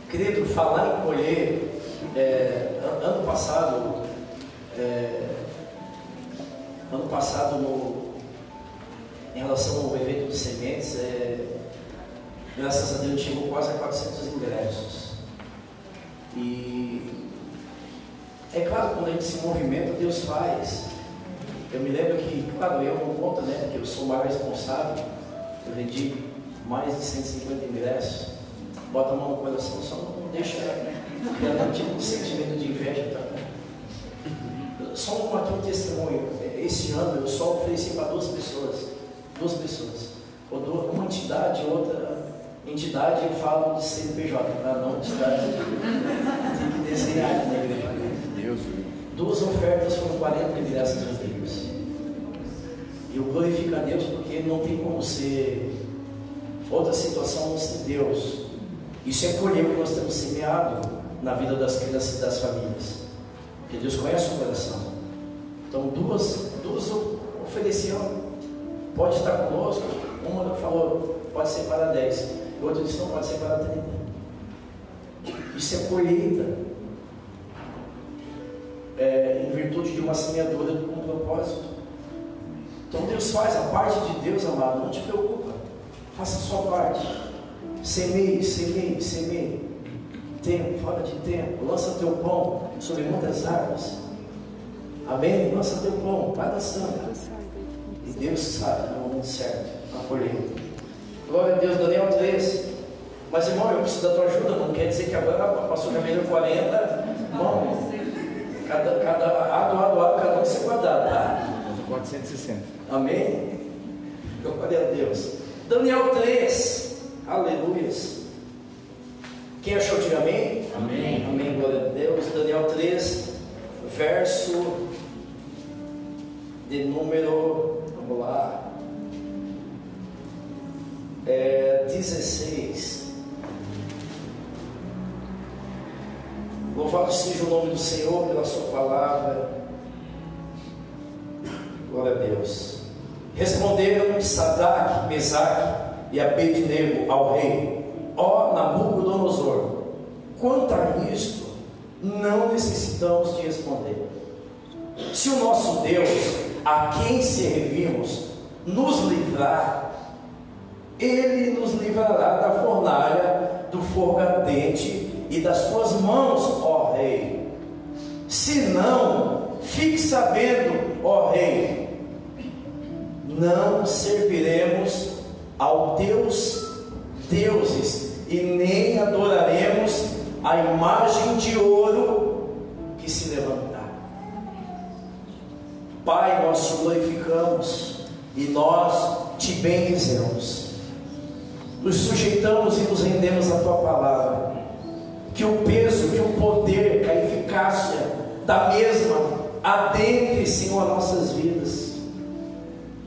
Querido, falar em colher, ano passado, em relação ao evento de sementes, graças a Deus chegou quase a 400 ingressos. E é claro, quando a gente se movimenta, Deus faz. Eu me lembro que, claro, eu não conto, né, porque eu sou o maior responsável. Eu vendi mais de 150 ingressos. Bota a mão no coração, só não deixa criar um tipo de sentimento de inveja, tá? Só aqui um testemunho. Esse ano eu só ofereci para duas pessoas. Uma entidade, outra entidade, eu falo de CNPJ, tá? Não entidade. Tem que desenhar na igreja. Deus. Duas ofertas foram 40 ingressos vendidos. E eu glorifico a Deus porque não tem como ser outra situação não ser Deus. Isso é colher o que nós temos semeado na vida das crianças e das famílias. Porque Deus conhece o coração. Então duas ofereceram, pode estar conosco. Uma falou, pode ser para 10. E outra disse, não, pode ser para 30. Isso é colheita. Em virtude de uma semeadura com um propósito. Então Deus faz a parte de Deus, amado. Não te preocupa. Faça a sua parte. Semeie. Tempo, fora de tempo. Lança teu pão sobre muitas águas. Amém? Lança teu pão, vai dançando. E Deus sabe no momento certo, a colheita. Glória a Deus, Daniel 3. Mas irmão, eu preciso da tua ajuda. Não quer dizer que agora passou caminho 40. Irmão, cada um se guardar, tá? 460. Amém? Glória a Deus. Daniel 3. Aleluias. Quem achou, diga amém? Amém. Amém, glória a Deus. Daniel 3, verso de número, vamos lá, 16. Louvado seja o nome do Senhor pela sua palavra. Glória a Deus. Responderam Sadraque, Mesaque e Abednego ao rei: ó Nabucodonosor, quanto a isto, não necessitamos de responder. Se o nosso Deus, a quem servimos, nos livrar, Ele nos livrará da fornalha, do fogo ardente e das tuas mãos, ó rei. Se não, fique sabendo, ó rei, não serviremos ao teus deuses e nem adoraremos a imagem de ouro que se levantar. Pai, nós te glorificamos e nós te bendizemos, nos sujeitamos e nos rendemos à tua palavra. Que o peso, que o poder, que a eficácia da mesma adentre, Senhor, nossas vidas.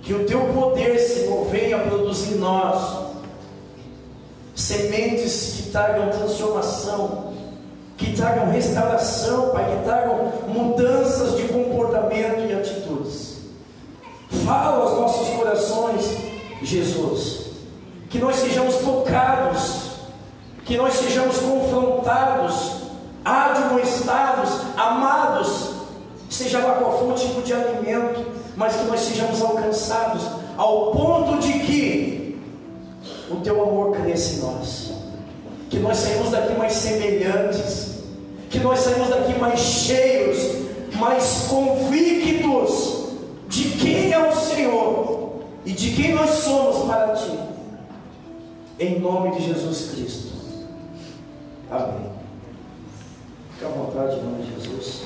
Que o teu poder, Senhor, venha produzir em nós sementes que tragam transformação, que tragam restauração, Pai, que tragam mudanças de comportamento e atitudes. Fala aos nossos corações, Jesus, que nós sejamos tocados, que nós sejamos confrontados, admoestados, amados, seja lá qual for o tipo de alimento, mas que nós sejamos alcançados ao ponto de que o teu amor cresça em nós, que nós saímos daqui mais semelhantes, que nós saímos daqui mais cheios, mais convictos de quem é o Senhor e de quem nós somos para ti, em nome de Jesus Cristo. Amém. Fique à vontade em nome de Jesus.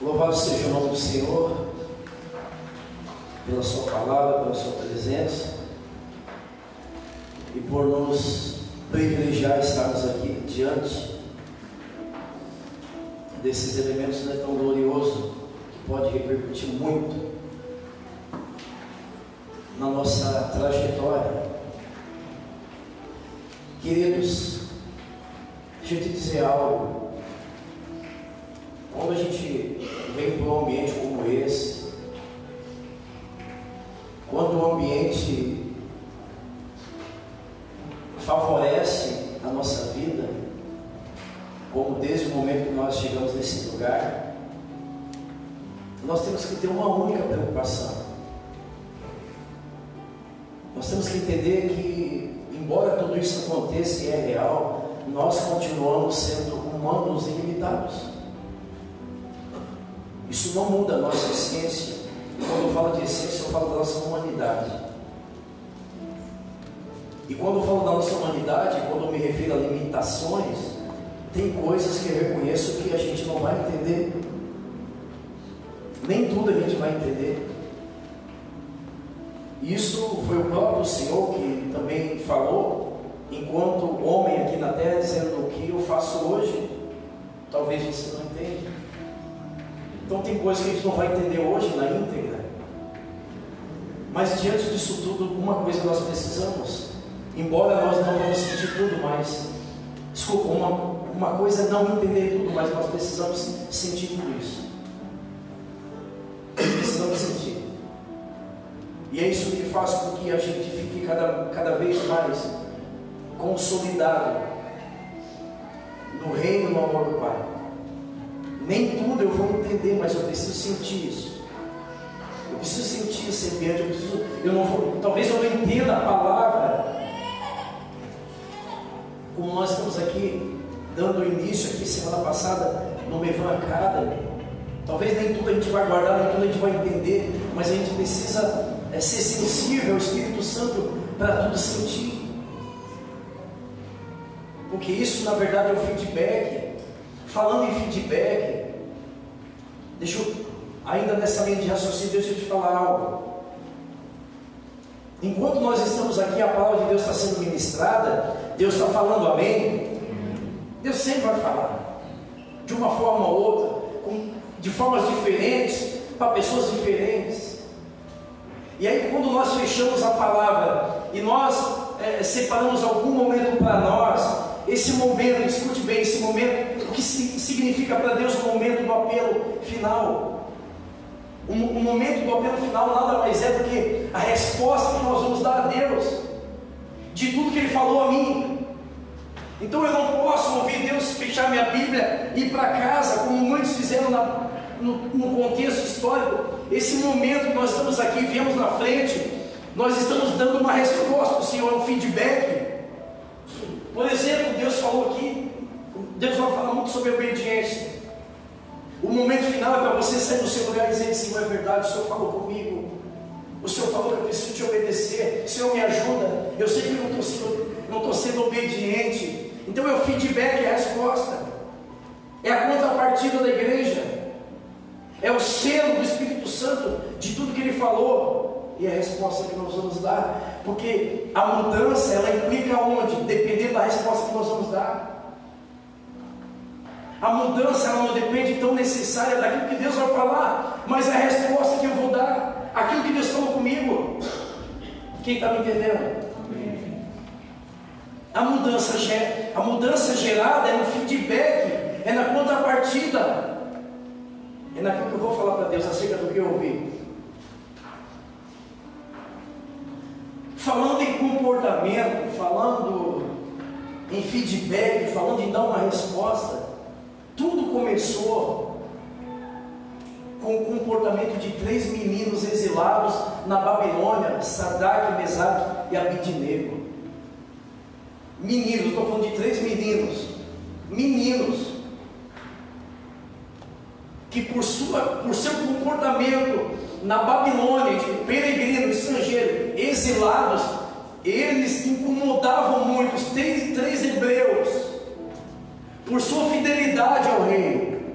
Louvado seja o nome do Senhor pela sua palavra, pela sua presença e por nos privilegiar estarmos aqui diante desses elementos, né, tão glorioso, que pode repercutir muito na nossa trajetória. Queridos, deixa eu te dizer algo. Quando a gente vem para um ambiente como esse, quando o ambiente favorece a nossa vida, como desde o momento que nós chegamos nesse lugar, nós temos que ter uma única preocupação. Nós temos que entender que, embora tudo isso aconteça e é real, nós continuamos sendo humanos e limitados. Isso não muda a nossa essência. Quando eu falo de essência, eu falo da nossa humanidade. E quando eu falo da nossa humanidade, quando eu me refiro a limitações, tem coisas que eu reconheço que a gente não vai entender. Nem tudo a gente vai entender. Isso foi o próprio Senhor que também falou, enquanto homem aqui na terra, dizendo: o que eu faço hoje, talvez você não entenda. Então tem coisas que a gente não vai entender hoje na íntegra. Mas diante disso tudo, uma coisa nós precisamos, embora nós não vamos sentir tudo, mas desculpa, uma coisa é não entender tudo, mas nós precisamos sentir tudo isso. Precisamos sentir. E é isso que faz com que a gente fique cada vez mais consolidado no reino, no amor do Pai. Nem tudo eu vou entender, mas eu preciso sentir isso. Eu preciso sentir esse ambiente. Talvez eu não entenda a palavra, como nós estamos aqui dando início aqui semana passada no Mevan Academy. Talvez nem tudo a gente vai guardar, nem tudo a gente vai entender, mas a gente precisa ser sensível ao Espírito Santo para tudo sentir. Porque isso na verdade é o feedback. Falando em feedback, deixa eu, ainda nessa linha de raciocínio, deixa eu te falar algo. Enquanto nós estamos aqui, a palavra de Deus está sendo ministrada, Deus está falando amém. Deus sempre vai falar, de uma forma ou outra, de formas diferentes, para pessoas diferentes. E aí quando nós fechamos a palavra, e nós separamos algum momento para nós, esse momento, escute bem, esse momento, o que significa para Deus o momento do apelo final? O momento do apelo final nada mais é do que a resposta que nós vamos dar a Deus, de tudo que Ele falou a mim. Então eu não posso ouvir Deus fechar minha Bíblia e ir para casa, como muitos fizeram no contexto histórico. Esse momento que nós estamos aqui, viemos na frente, nós estamos dando uma resposta, o Senhor, um feedback. Por exemplo, Deus falou aqui, Deus vai falar muito sobre obediência. O momento final é para você sair do seu lugar e dizer: Senhor, é verdade, o Senhor falou comigo, o Senhor falou que eu preciso te obedecer, o Senhor me ajuda, eu sei que eu não estou sendo obediente. Então é o feedback, é a resposta, é a contrapartida da igreja, é o selo do Espírito Santo de tudo que Ele falou, e é a resposta que nós vamos dar, porque a mudança, ela implica onde? Dependendo da resposta que nós vamos dar. A mudança, ela não depende tão necessária daquilo que Deus vai falar, mas é a resposta que eu vou dar, aquilo que Deus falou comigo. Quem está me entendendo? A mudança gerada é no feedback, é na contrapartida, é naquilo que eu vou falar para Deus acerca do que eu ouvi. Falando em comportamento, falando em feedback, falando em dar uma resposta, tudo começou com o comportamento de 3 meninos exilados na Babilônia, Sadraque, Mesaque e Abidnego. Meninos, estou falando de 3 meninos, que por seu comportamento na Babilônia, de peregrino, estrangeiro, exilados, eles incomodavam muito os 3 hebreus, por sua fidelidade ao rei,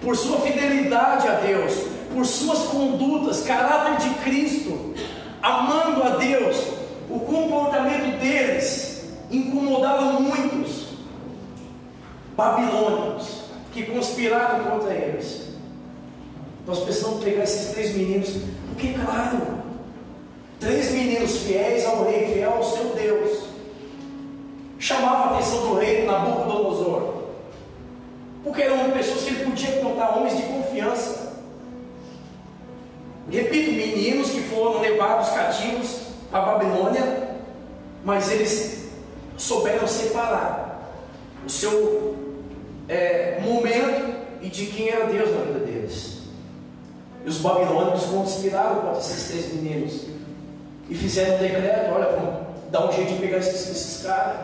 por sua fidelidade a Deus, por suas condutas, caráter de Cristo, amando a Deus. O comportamento deles incomodava muitos babilônios que conspiraram contra eles. Nós precisamos pegar esses 3 meninos, porque claro, 3 meninos fiéis ao rei, fiel ao seu Deus, chamavam a atenção do rei Nabucodonosor. porque eram pessoas que ele podia contar, homens de confiança. Repito, meninos que foram levados cativos à Babilônia, mas eles souberam separar o seu momento e de quem era Deus na vida deles. E os babilônicos conspiraram contra esses 3 meninos e fizeram um decreto: olha, vamos dar um jeito de pegar esses caras.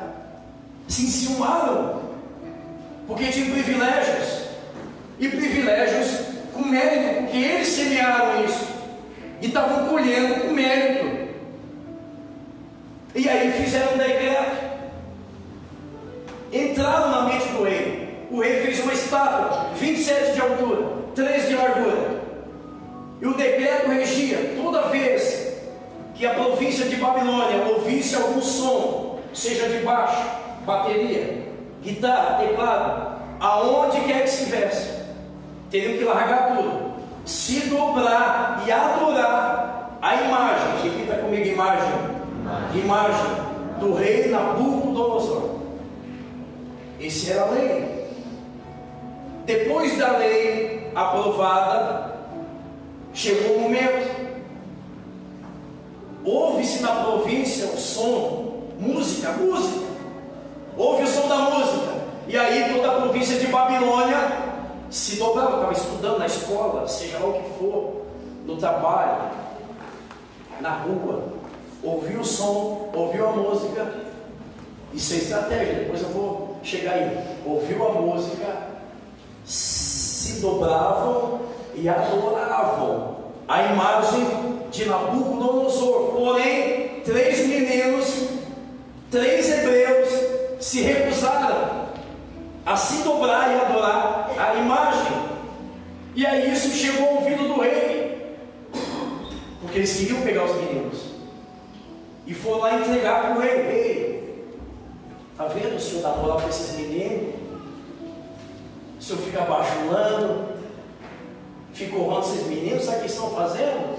Se enciumaram, porque tinham privilégios, e privilégios com mérito, porque eles semearam isso e estavam colhendo com mérito. E aí fizeram um decreto, entraram na mente do rei. O rei fez uma estátua, 27 de altura, 3 de largura, e o decreto regia: toda vez que a província de Babilônia ouvisse algum som, seja de baixo, bateria, guitarra, teclado, aonde quer que estivesse, teriam que largar tudo, se dobrar e adorar a imagem. Repita comigo: imagem do rei Nabucodonosor. Essa era a lei. Depois da lei aprovada, chegou o momento. Ouve-se na província o som, música. Ouve o som da música. E aí toda a província de Babilônia se dobrava. Estava estudando na escola, seja lá o que for, no trabalho, na rua. Ouviu o som, ouviu a música. Isso é estratégia, depois eu vou chegar aí. Ouviu a música, se dobravam e adoravam a imagem de Nabucodonosor. Porém, 3 meninos, 3 hebreus, se recusaram a se dobrar e adorar a imagem. E aí isso chegou ao ouvido do rei, porque eles queriam pegar os meninos, e foram lá entregar para o rei. Ei, está vendo o senhor dar moral para esses meninos? O senhor fica bajulando, fica honrando esses meninos. Sabe o que estão fazendo?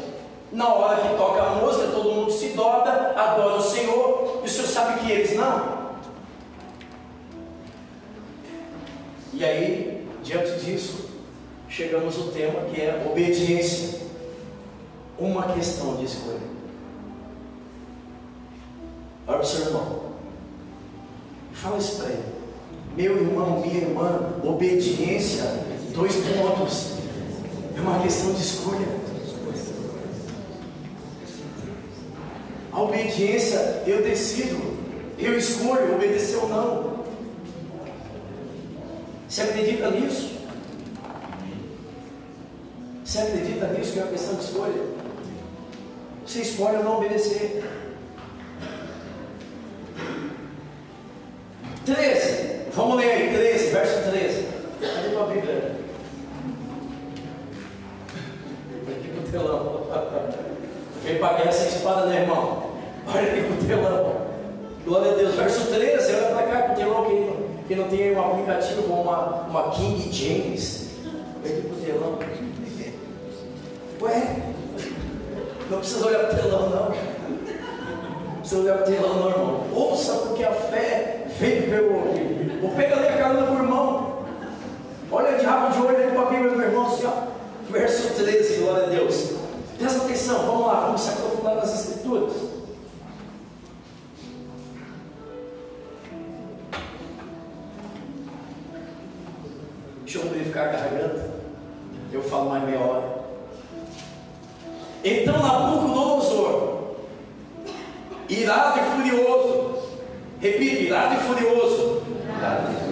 Na hora que toca a música, todo mundo se dobra, adora o Senhor, e o senhor sabe que eles não. E aí, diante disso, chegamos ao tema que é obediência, uma questão de escolha. Olha para o seu irmão, fala isso para ele: meu irmão, minha irmã, obediência, 2 pontos, é uma questão de escolha. A obediência, eu decido, eu escolho obedecer ou não. Você acredita nisso? Você acredita nisso, que é uma questão de escolha? Você escolhe ou não obedecer. 13, vamos ler aí, 13, verso 13. Cadê tua Bíblia? Aqui pro telão. Veio para guerra sem espada, né, irmão? Olha aqui pro telão. Glória a Deus. Verso 13, olha para cá pro telão, que não tem um aplicativo com uma King James. Olha aqui pro telão. Ué, não precisa olhar pro telão, não. Não precisa olhar pro telão, não, irmão. Ouça, porque a fé vem pelo ouvido. Ou pega ali a carona do irmão. Olha de rabo de olho aí para a Bíblia do irmão, assim, ó. Verso 13, glória a Deus. Presta atenção, vamos lá, vamos se aprofundar nas Escrituras. Deixa eu verificar a garganta. Eu falo mais meia hora. Então Nabucodonosor, irado e furioso, repita, irado e furioso,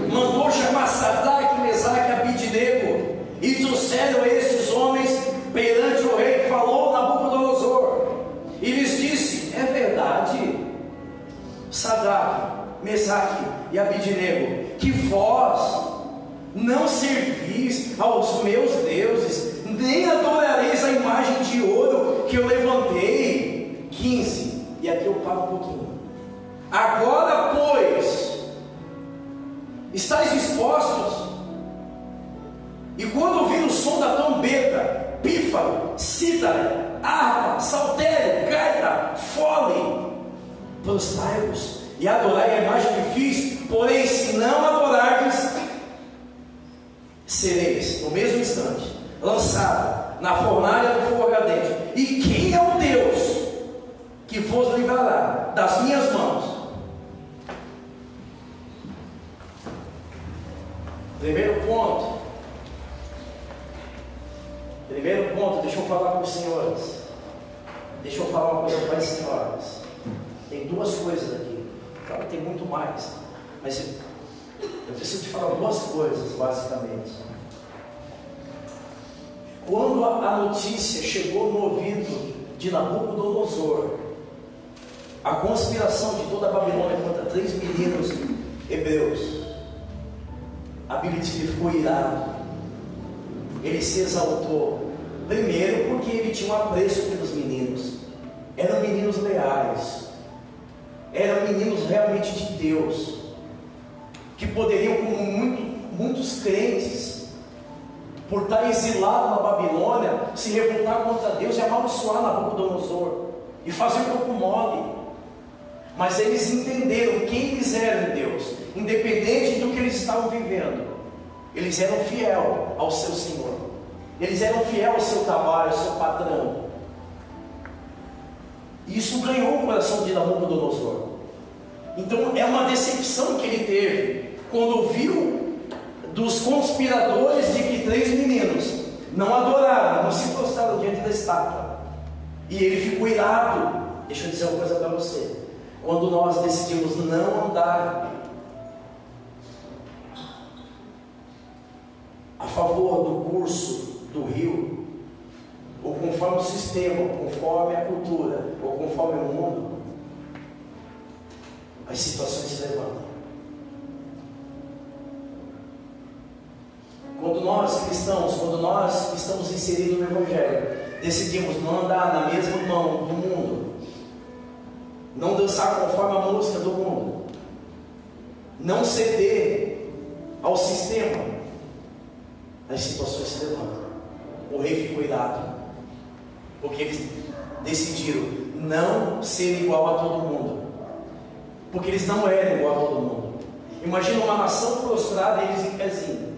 mandou chamar Sadraque, Mesaque e Abidnego, e trouxeram estes homens perante o rei. Falou Nabucodonosor e lhes disse: é verdade, Sadraque, Mesaque e Abidnego, que vós não servis aos meus deuses, nem adorareis a imagem de ouro que eu levantei. 15, e aqui eu paro um pouquinho. Agora, pois, estáis dispostos, e quando ouvir o som da trombeta, pífaro, cítara, harpa, saltério, gaita, fole, prostrai-vos e adorai a imagem que fiz. Porém, se não adorardes, lançado na fornalha do fogo ardente. E quem é o Deus que vos livrará das minhas mãos? Primeiro ponto, deixa eu falar com os senhores. Deixa eu falar uma coisa para as senhoras. Tem duas coisas aqui. Claro, tem muito mais, mas eu preciso te falar duas coisas, basicamente. Quando a notícia chegou no ouvido de Nabucodonosor, a conspiração de toda a Babilônia contra 3 meninos hebreus, a Bíblia diz que ele ficou irado, ele se exaltou. Primeiro, porque ele tinha um apreço pelos meninos, eram meninos leais, eram meninos realmente de Deus, que poderiam, como muitos crentes, por estar exilado na Babilônia, se revoltar contra Deus e amaldiçoar Nabucodonosor e fazer um pouco mole. Mas eles entenderam quem eles eram em Deus, independente do que eles estavam vivendo. Eles eram fiéis ao seu Senhor, eles eram fiéis ao seu trabalho, ao seu patrão. E isso ganhou o coração de Nabucodonosor. Então é uma decepção que ele teve quando ouviu dos conspiradores de que 3 meninos não adoraram, não se prostraram diante da estátua, e ele ficou irado. Deixa eu dizer uma coisa para você: quando nós decidimos não andar a favor do curso do rio, ou conforme o sistema, ou conforme a cultura, ou conforme o mundo, as situações se levantam. Quando nós cristãos, quando nós estamos inseridos no Evangelho, decidimos não andar na mesma mão do mundo, não dançar conforme a música do mundo, não ceder ao sistema, as situações se levantam. O rei ficou irado, porque eles decidiram não ser igual a todo mundo, porque eles não eram igual a todo mundo. Imagina uma nação prostrada e eles em pezinho.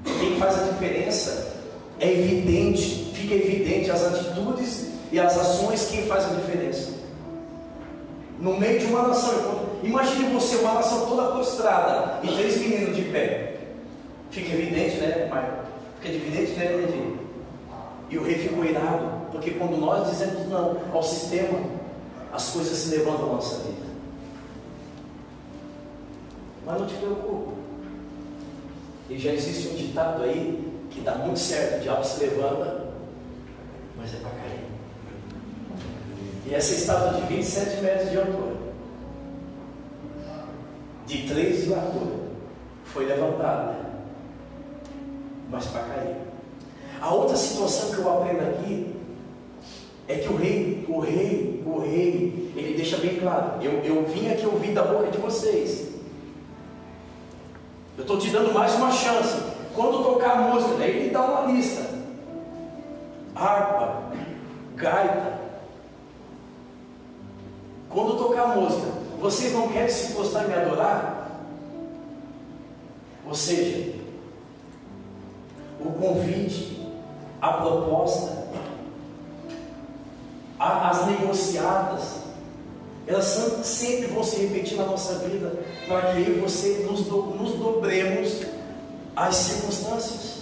Quem faz a diferença é evidente, fica evidente as atitudes e as ações. Quem faz a diferença no meio de uma nação? Imagine você, uma nação toda prostrada e 3 meninos de pé. Fica evidente, né, pai? Fica evidente, né, Levi? E o rei ficou irado, porque quando nós dizemos não ao sistema, as coisas se levantam na nossa vida. Mas não te preocupe, e já existe um ditado aí que dá muito certo: o diabo se levanta, mas é para cair. E essa estátua de 27 metros de altura, de 3 de largura, foi levantada, mas para cair. A outra situação que eu aprendo aqui é que o rei, ele deixa bem claro: eu vim aqui ouvir da boca de vocês. Eu estou te dando mais uma chance. Quando tocar a música, daí ele dá uma lista: harpa, gaita. Quando tocar a música, vocês não querem se prostrar e me adorar? Ou seja, o convite, a proposta, as negociadas, elas sempre vão se repetir na nossa vida, para que eu e você nos dobremos às circunstâncias.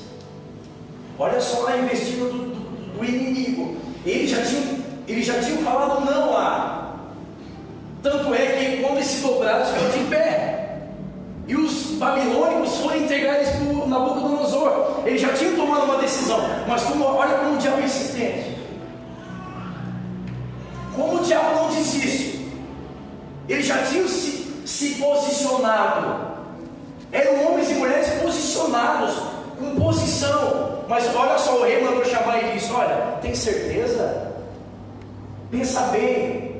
Olha só a investida do inimigo. Eles já tinham falado não lá. Tanto é que quando eles se dobraram, eles ficaram de pé. E os babilônicos foram entregar eles para o Nabucodonosor. Eles já tinham tomado uma decisão. Mas olha como o diabo é insistente. Como o diabo não desiste. Eles já tinham se posicionado. Eram homens e mulheres posicionados, com posição. Mas olha só, o rei mandou chamar e disse: olha, tem certeza? Pensa bem.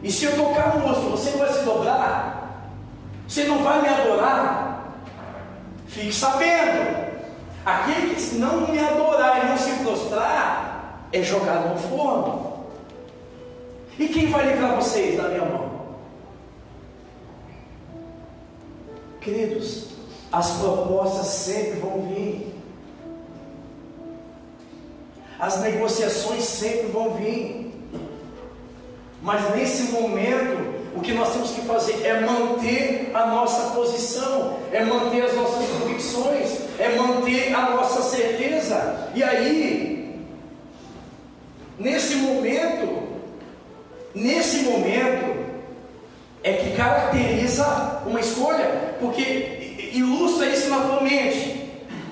E se eu tocar música, você não vai se dobrar? Você não vai me adorar? Fique sabendo, aquele que não me adorar e não se prostrar, é jogado no forno. E quem vai livrar vocês da minha mão? Queridos, as propostas sempre vão vir. As negociações sempre vão vir. Mas nesse momento, o que nós temos que fazer é manter a nossa posição, é manter as nossas convicções, é manter a nossa certeza. E aí, nesse momento é que caracteriza uma escolha, porque ilustra isso na tua mente.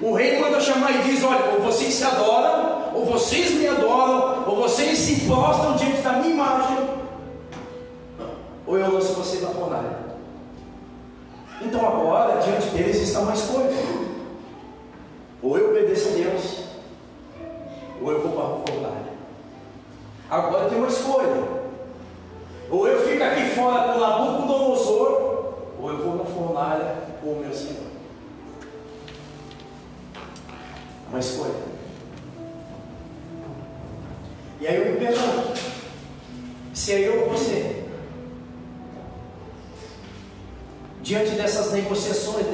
O rei manda chamar e diz: olha, ou vocês se adoram, ou vocês me adoram, ou vocês se prostram diante da minha imagem, ou eu lanço vocês na fornalha. Então agora, diante deles está uma escolha: ou eu obedeço a Deus, ou eu vou para a fornalha. Agora tem uma escolha: ou eu fico aqui fora com Nabucodonosor, ou eu vou na fornalha com o meu Senhor. Uma escolha. E aí eu me pergunto: se é eu ou você, diante dessas negociações,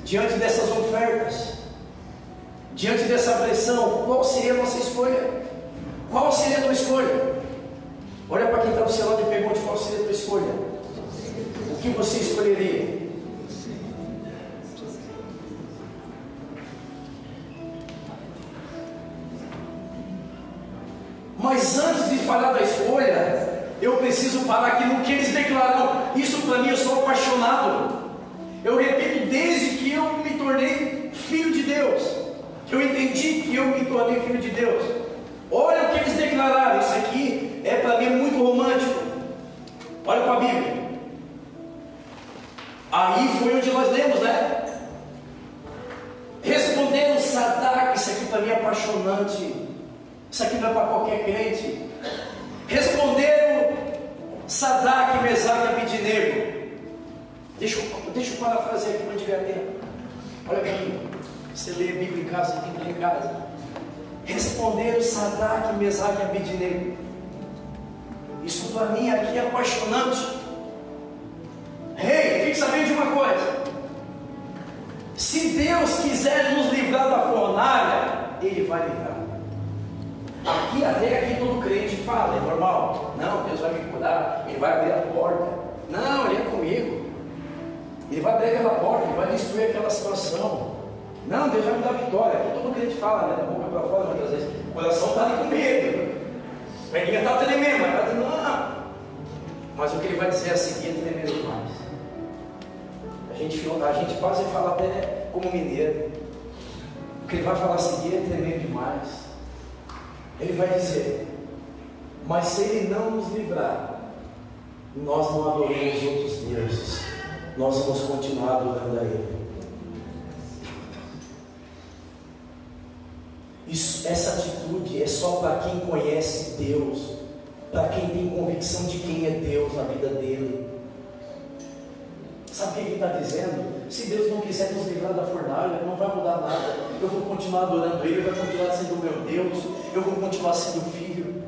diante dessas ofertas, diante dessa pressão, qual seria a nossa escolha? Qual seria a tua escolha? Olha para quem está do seu lado e pergunte: qual seria a tua escolha? O que você escolheria? Mas antes de falar da escolha, eu preciso parar aqui no que eles declararam. Isso para mim, eu sou apaixonado. Eu repito, desde que eu me tornei filho de Deus, que eu entendi que eu me tornei filho de Deus. Olha o que eles declararam. Isso aqui é para mim muito romântico. Olha para a Bíblia. Aí foi onde nós lemos, né? Responderam Sadraque. Isso aqui para mim é apaixonante. Isso aqui não é para qualquer crente. Responderam Sadraque, Mesaque e Abednego. Deixa eu parafrasear aqui para tiver tempo. Olha para mim. Você lê a Bíblia em casa, você tem que ler em casa. Responderam Sadraque, Mesaque e Abednego. Isso para mim aqui é apaixonante. Rei, fique sabendo de uma coisa: se Deus quiser nos livrar da fornalha, Ele vai livrar. Aqui, até aqui todo crente fala, é normal. Não, Deus vai me curar, Ele vai abrir a porta. Não, Ele é comigo. Ele vai abrir aquela porta, Ele vai destruir aquela situação. Não, Deus vai me dar vitória. Aqui todo crente fala, né? Da boca para fora, muitas vezes. O coração está ali com medo. A perninha está tremendo, mas está dizendo: não. Mas o que Ele vai dizer a seguir é tremendo demais. A gente quase fala até como mineiro. O que Ele vai falar a seguir é tremendo demais. Ele vai dizer: mas se Ele não nos livrar, nós não adoramos outros deuses, nós vamos continuar adorando a Ele. Essa atitude é só para quem conhece Deus, para quem tem convicção de quem é Deus na vida dele. Sabe o que ele está dizendo? Se Deus não quiser nos livrar da fornalha, não vai mudar nada. Eu vou continuar adorando Ele, Ele vai continuar sendo meu Deus, eu vou continuar sendo filho.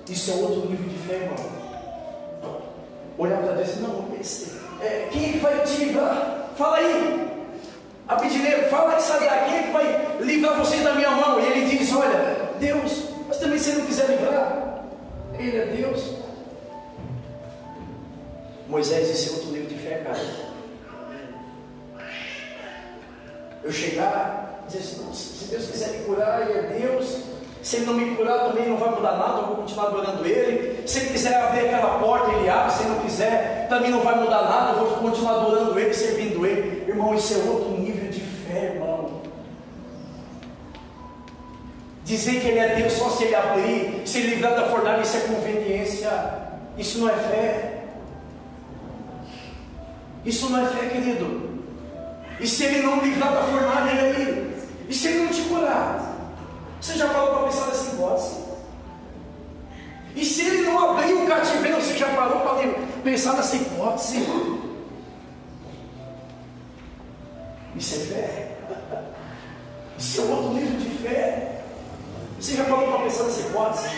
Isso é outro nível de fé, irmão. Olhar para Deus e não, quem é que vai te livrar? Fala aí, Abednego, fala aí, Sadraque, quem é que vai livrar vocês da minha mão? E ele diz: olha, Deus. Mas também se Ele não quiser livrar, Ele é Deus. Moisés, esse é outro nível de fé, cara. Eu chegar e dizer assim: se Deus quiser me curar, Ele é Deus. Se Ele não me curar, também não vai mudar nada, eu vou continuar adorando Ele. Se Ele quiser abrir aquela porta, Ele abre. Se Ele não quiser, também não vai mudar nada, eu vou continuar adorando Ele, servindo Ele. Irmão, isso é outro nível de fé, irmão. Dizer que Ele é Deus só se Ele abrir, se Ele livrar da fornalha, isso é conveniência. Isso não é fé. Isso não é fé, querido. E se Ele não livrar da fornalha, e aí? E se Ele não te curar? Você já parou para pensar nessa hipótese? E se Ele não abrir o cativeiro, você já parou para pensar nessa hipótese? Isso é fé. Isso é outro nível de fé. Você já parou para pensar nessa hipótese?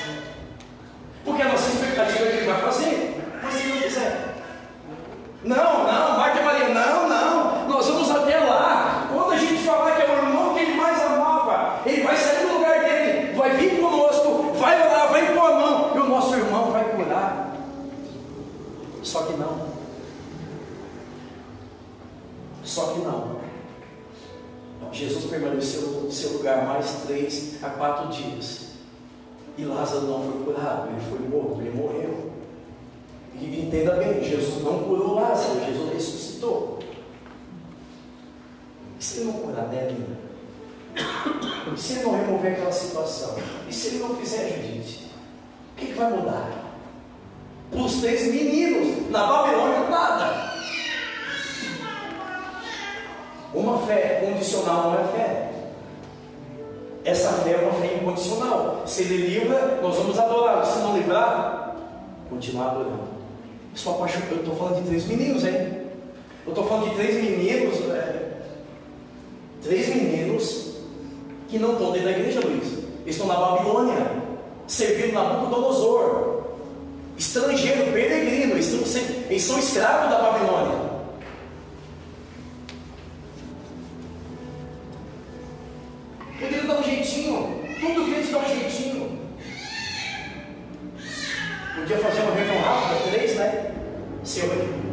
Porque a nossa expectativa é que Ele vai fazer, mas se Ele não quiser. Não, Marta e Maria, não, nós vamos até lá. Quando a gente falar que é o irmão que Ele mais amava, Ele vai sair do lugar dele Só que não. Jesus permaneceu no seu lugar mais 3 a 4 dias. E Lázaro não foi curado, ele foi morto, ele morreu. E entenda bem, Jesus não curou Lázaro, Jesus ressuscitou. E se ele não curar, né, linda? E se ele não remover aquela situação? E se ele não fizer, Judite? O que vai mudar? Para os 3 meninos, na Babilônia, nada. Uma fé condicional não é fé. Essa fé é uma fé incondicional. Se ele livra, nós vamos adorá-lo. Se não livrar, continuar adorando. Eu estou falando de 3 meninos, hein? Eu estou falando de 3 meninos, 3 meninos que não estão dentro da igreja, Luiz. Eles estão na Babilônia, servindo Nabucodonosor, estrangeiro, peregrino. Eles são escravos da Babilônia. Poderia dar um jeitinho, tudo crente dá um jeitinho. Podia fazer uma reunião rápida, 3, né?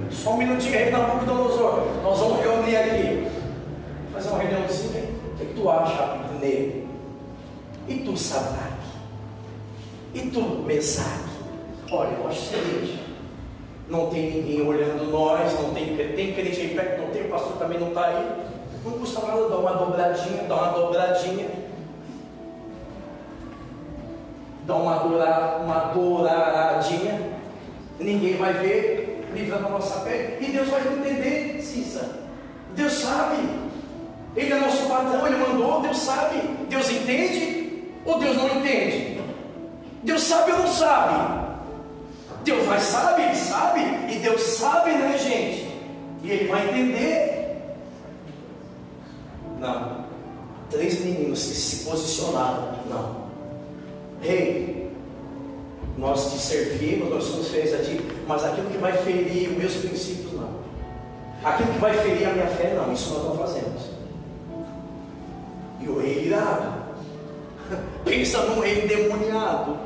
Só um minutinho aí, Nabucodonosor, nós vamos reunir aqui. Fazer uma reuniãozinha. O que tu acha, Nego? E tu, Sadraque? E tu, Mesaque? Olha, eu acho o seguinte: não tem ninguém olhando nós, não tem crente aí perto, não tem, o pastor também não está aí. Não custa nada dar uma dobradinha, dá uma douradinha, ninguém vai ver, livrando a nossa pele, e Deus vai entender, Cissa. Deus sabe, Ele é nosso patrão, Ele mandou, Deus sabe. Deus entende ou Deus não entende? Deus sabe ou não sabe? Deus vai sabe, Ele sabe, e Deus sabe, né, gente? E Ele vai entender. Não. 3 meninos que se posicionaram. Não. Rei, nós te servimos, nós somos fiéis a ti, mas aquilo que vai ferir os meus princípios, não. Aquilo que vai ferir a minha fé, não. Isso nós não fazemos. E o rei irado. Pensa num rei endemoniado.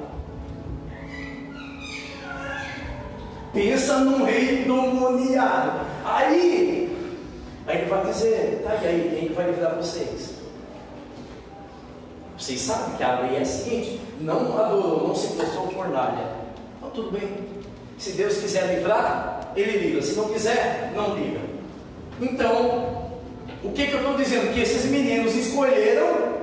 Pensa num rei endemoniado. Aí ele vai dizer: tá, e aí, quem vai livrar vocês? Vocês sabem que a lei é a seguinte: não adorou, não se prestou fornalha. Então tudo bem. Se Deus quiser livrar, Ele livra. Se não quiser, não livra. Então, o que eu estou dizendo? Que esses meninos escolheram.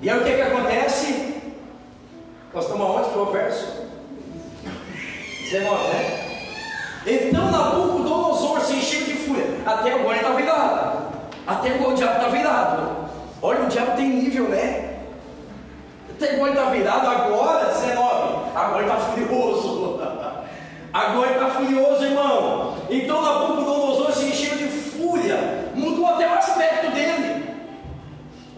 E aí o que acontece? Nós estamos aonde que é o verso? 19, né? Então Nabucodonosor se encheu de fúria. Até agora ele está virado. Até agora o diabo está virado. Olha, o diabo tem nível, né? Até agora ele está virado. Agora, 19. Agora ele está furioso. Agora ele está furioso, irmão. Então Nabucodonosor se encheu de fúria. Mudou até o aspecto dele.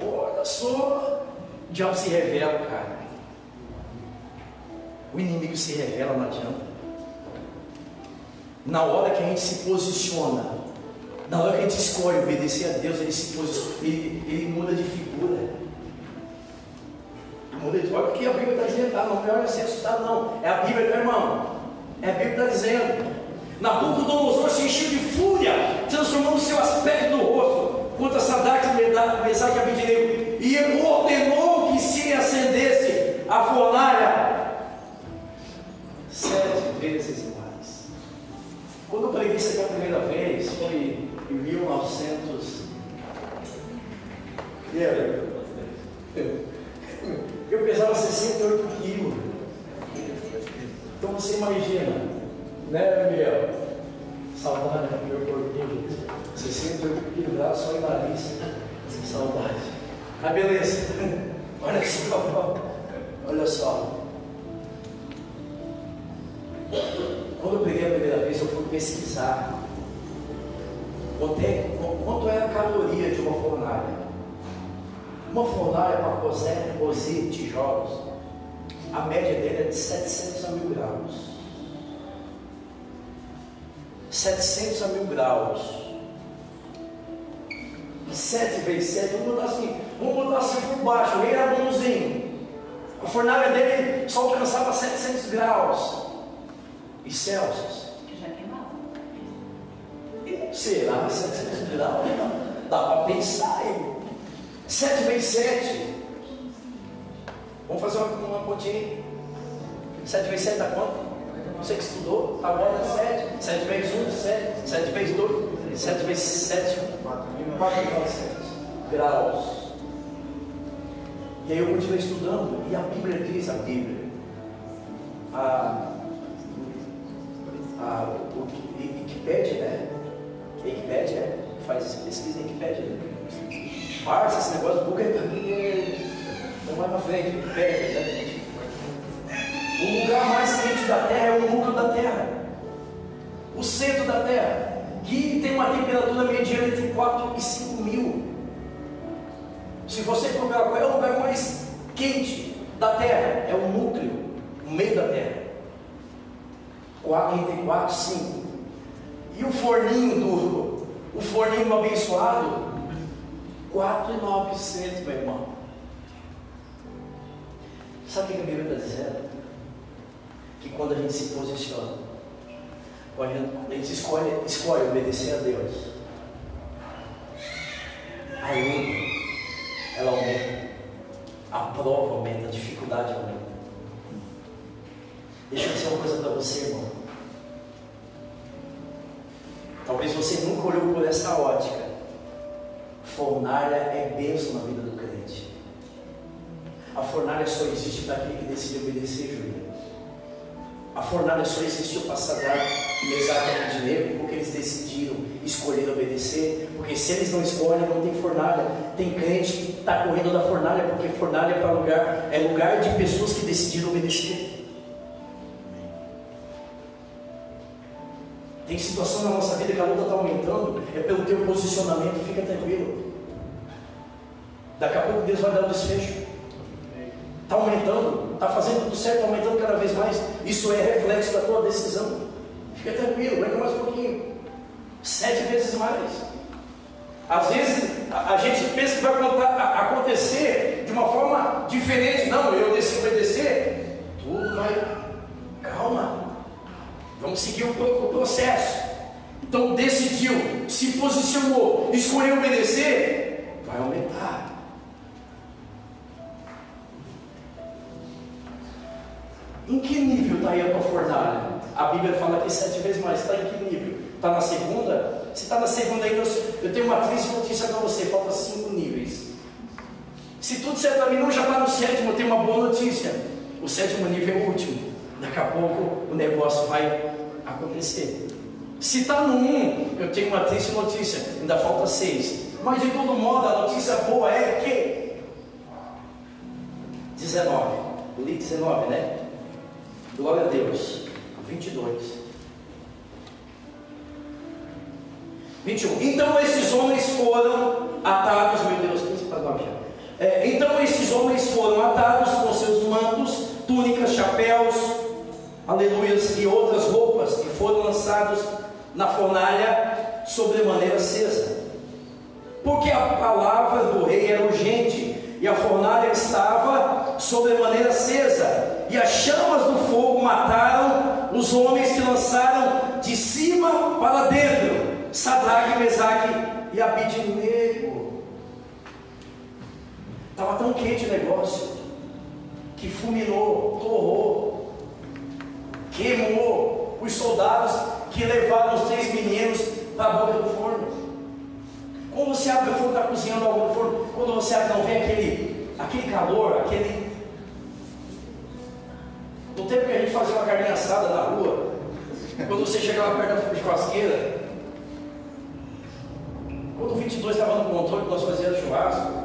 Olha só. O diabo se revela, cara. O inimigo se revela, não adianta. Na hora que a gente se posiciona, na hora que a gente escolhe obedecer a Deus, ele se posiciona, ele muda de figura. Olha o que a Bíblia está dizendo, tá? Não é ser assustado, não. É a Bíblia, meu irmão. É a Bíblia que está dizendo. Nabucodonosor se encheu de fúria, transformando o seu aspecto do rosto contra Sadraque, Mesaque e Abednego, e ele ordenou que se acendesse a fornalha 7 vezes mais. Quando eu preguei isso aqui a primeira vez, foi em 1900. Eu pesava 68 quilos. Então você imagina, né, Miguel? Saudade do meu corpinho. 68 quilos, braço só em nariz. Saudade. Ah, beleza. Olha só. Olha só. Quando eu preguei a primeira vez, eu fui pesquisar quanto é a caloria de uma fornalha. Uma fornalha para cozer tijolos, a média dele é de 700 a 1000 graus. 700 a 1000 graus. 7 vezes 7, vamos botar assim por baixo, ele era bonzinho. A fornalha dele só alcançava 700 graus. E Celsius. Já queimava. Será 700 graus? Dá para pensar, irmão. 7 vezes 7. Vamos fazer uma continha. 7 vezes 7 dá quanto? Você que estudou, agora é 7. 7 vezes 1, 7. 7 vezes 2, 7 vezes 7, 4,7 graus. E aí eu continuei estudando, e a Bíblia diz, o Wikipedia, né? Wikipedia, faz pesquisa em Wikipedia, né? Parça, esse negócio do Google não vai pra frente, Wikipedia, né? O lugar mais quente da Terra é o núcleo da Terra, o centro da Terra, que tem uma temperatura mediana entre 4 e 5 mil. Se você procurar qual é o lugar mais quente da Terra, é o núcleo, o meio da Terra, entre 4 e 5. E o forninho abençoado, 4.900, meu irmão. Sabe o que a Bíblia está dizendo? Que quando a gente se posiciona, quando a gente escolhe obedecer a Deus, a luta, ela aumenta, a prova aumenta, a dificuldade aumenta. Deixa eu dizer uma coisa para você, irmão. Talvez você nunca olhou por essa ótica. Fornalha é bênção na vida do crente. A fornalha só existe para aquele que decide obedecer, Júlia. A fornalha só existiu para Sadraque, Mesaque e Abednego, porque eles decidiram escolher obedecer. Porque se eles não escolhem, não tem fornalha. Tem crente que está correndo da fornalha, porque fornalha é lugar de pessoas que decidiram obedecer. Tem situação na nossa vida que a luta está aumentando, é pelo teu posicionamento, fica tranquilo. Daqui a pouco Deus vai dar o desfecho. Está aumentando, está fazendo tudo certo, está aumentando cada vez mais. Isso é reflexo da tua decisão. Fica tranquilo, aguenta mais um pouquinho. 7 vezes mais. Às vezes a gente pensa que vai acontecer de uma forma diferente. Não, eu decido obedecer. Tudo vai. Calma. Vamos seguir o processo. Então decidiu, se posicionou, escolheu obedecer, vai aumentar. Em que nível está aí a tua fornalha? A Bíblia fala que 7 vezes mais. Está em que nível? Está na segunda? Se está na segunda ainda, eu tenho uma triste notícia para você, falta 5 níveis. Se tudo certo para mim, não já está no 7º, eu tenho uma boa notícia. O 7º nível é o último. Daqui a pouco o negócio vai acontecer. Se está no 1, eu tenho uma triste notícia, ainda falta 6. Mas de todo modo, a notícia boa é que 19, eu li 19, né? Glória a Deus. 22, 21. Então esses homens foram atados, meu Deus, 15 para 9 já. Então esses homens foram atados com seus mantos, túnicas, chapéus, aleluias, e outras roupas, e foram lançados na fornalha sobremaneira acesa, porque a palavra do rei era urgente, e a fornalha estava sobremaneira acesa, e as chamas do fogo mataram os homens que lançaram de cima para dentro, Sadraque, Mesaque e Abednego. Estava tão quente o negócio, que fulminou, torrou, queimou os soldados que levaram os 3 meninos para a boca do forno. Quando você abre o forno, está cozinhando algo no forno, quando você abre, não vem aquele calor, no tempo que a gente fazia uma carninha assada na rua, quando você chegava perto da churrasqueira, quando o 22 estava no controle, nós fazíamos churrasco.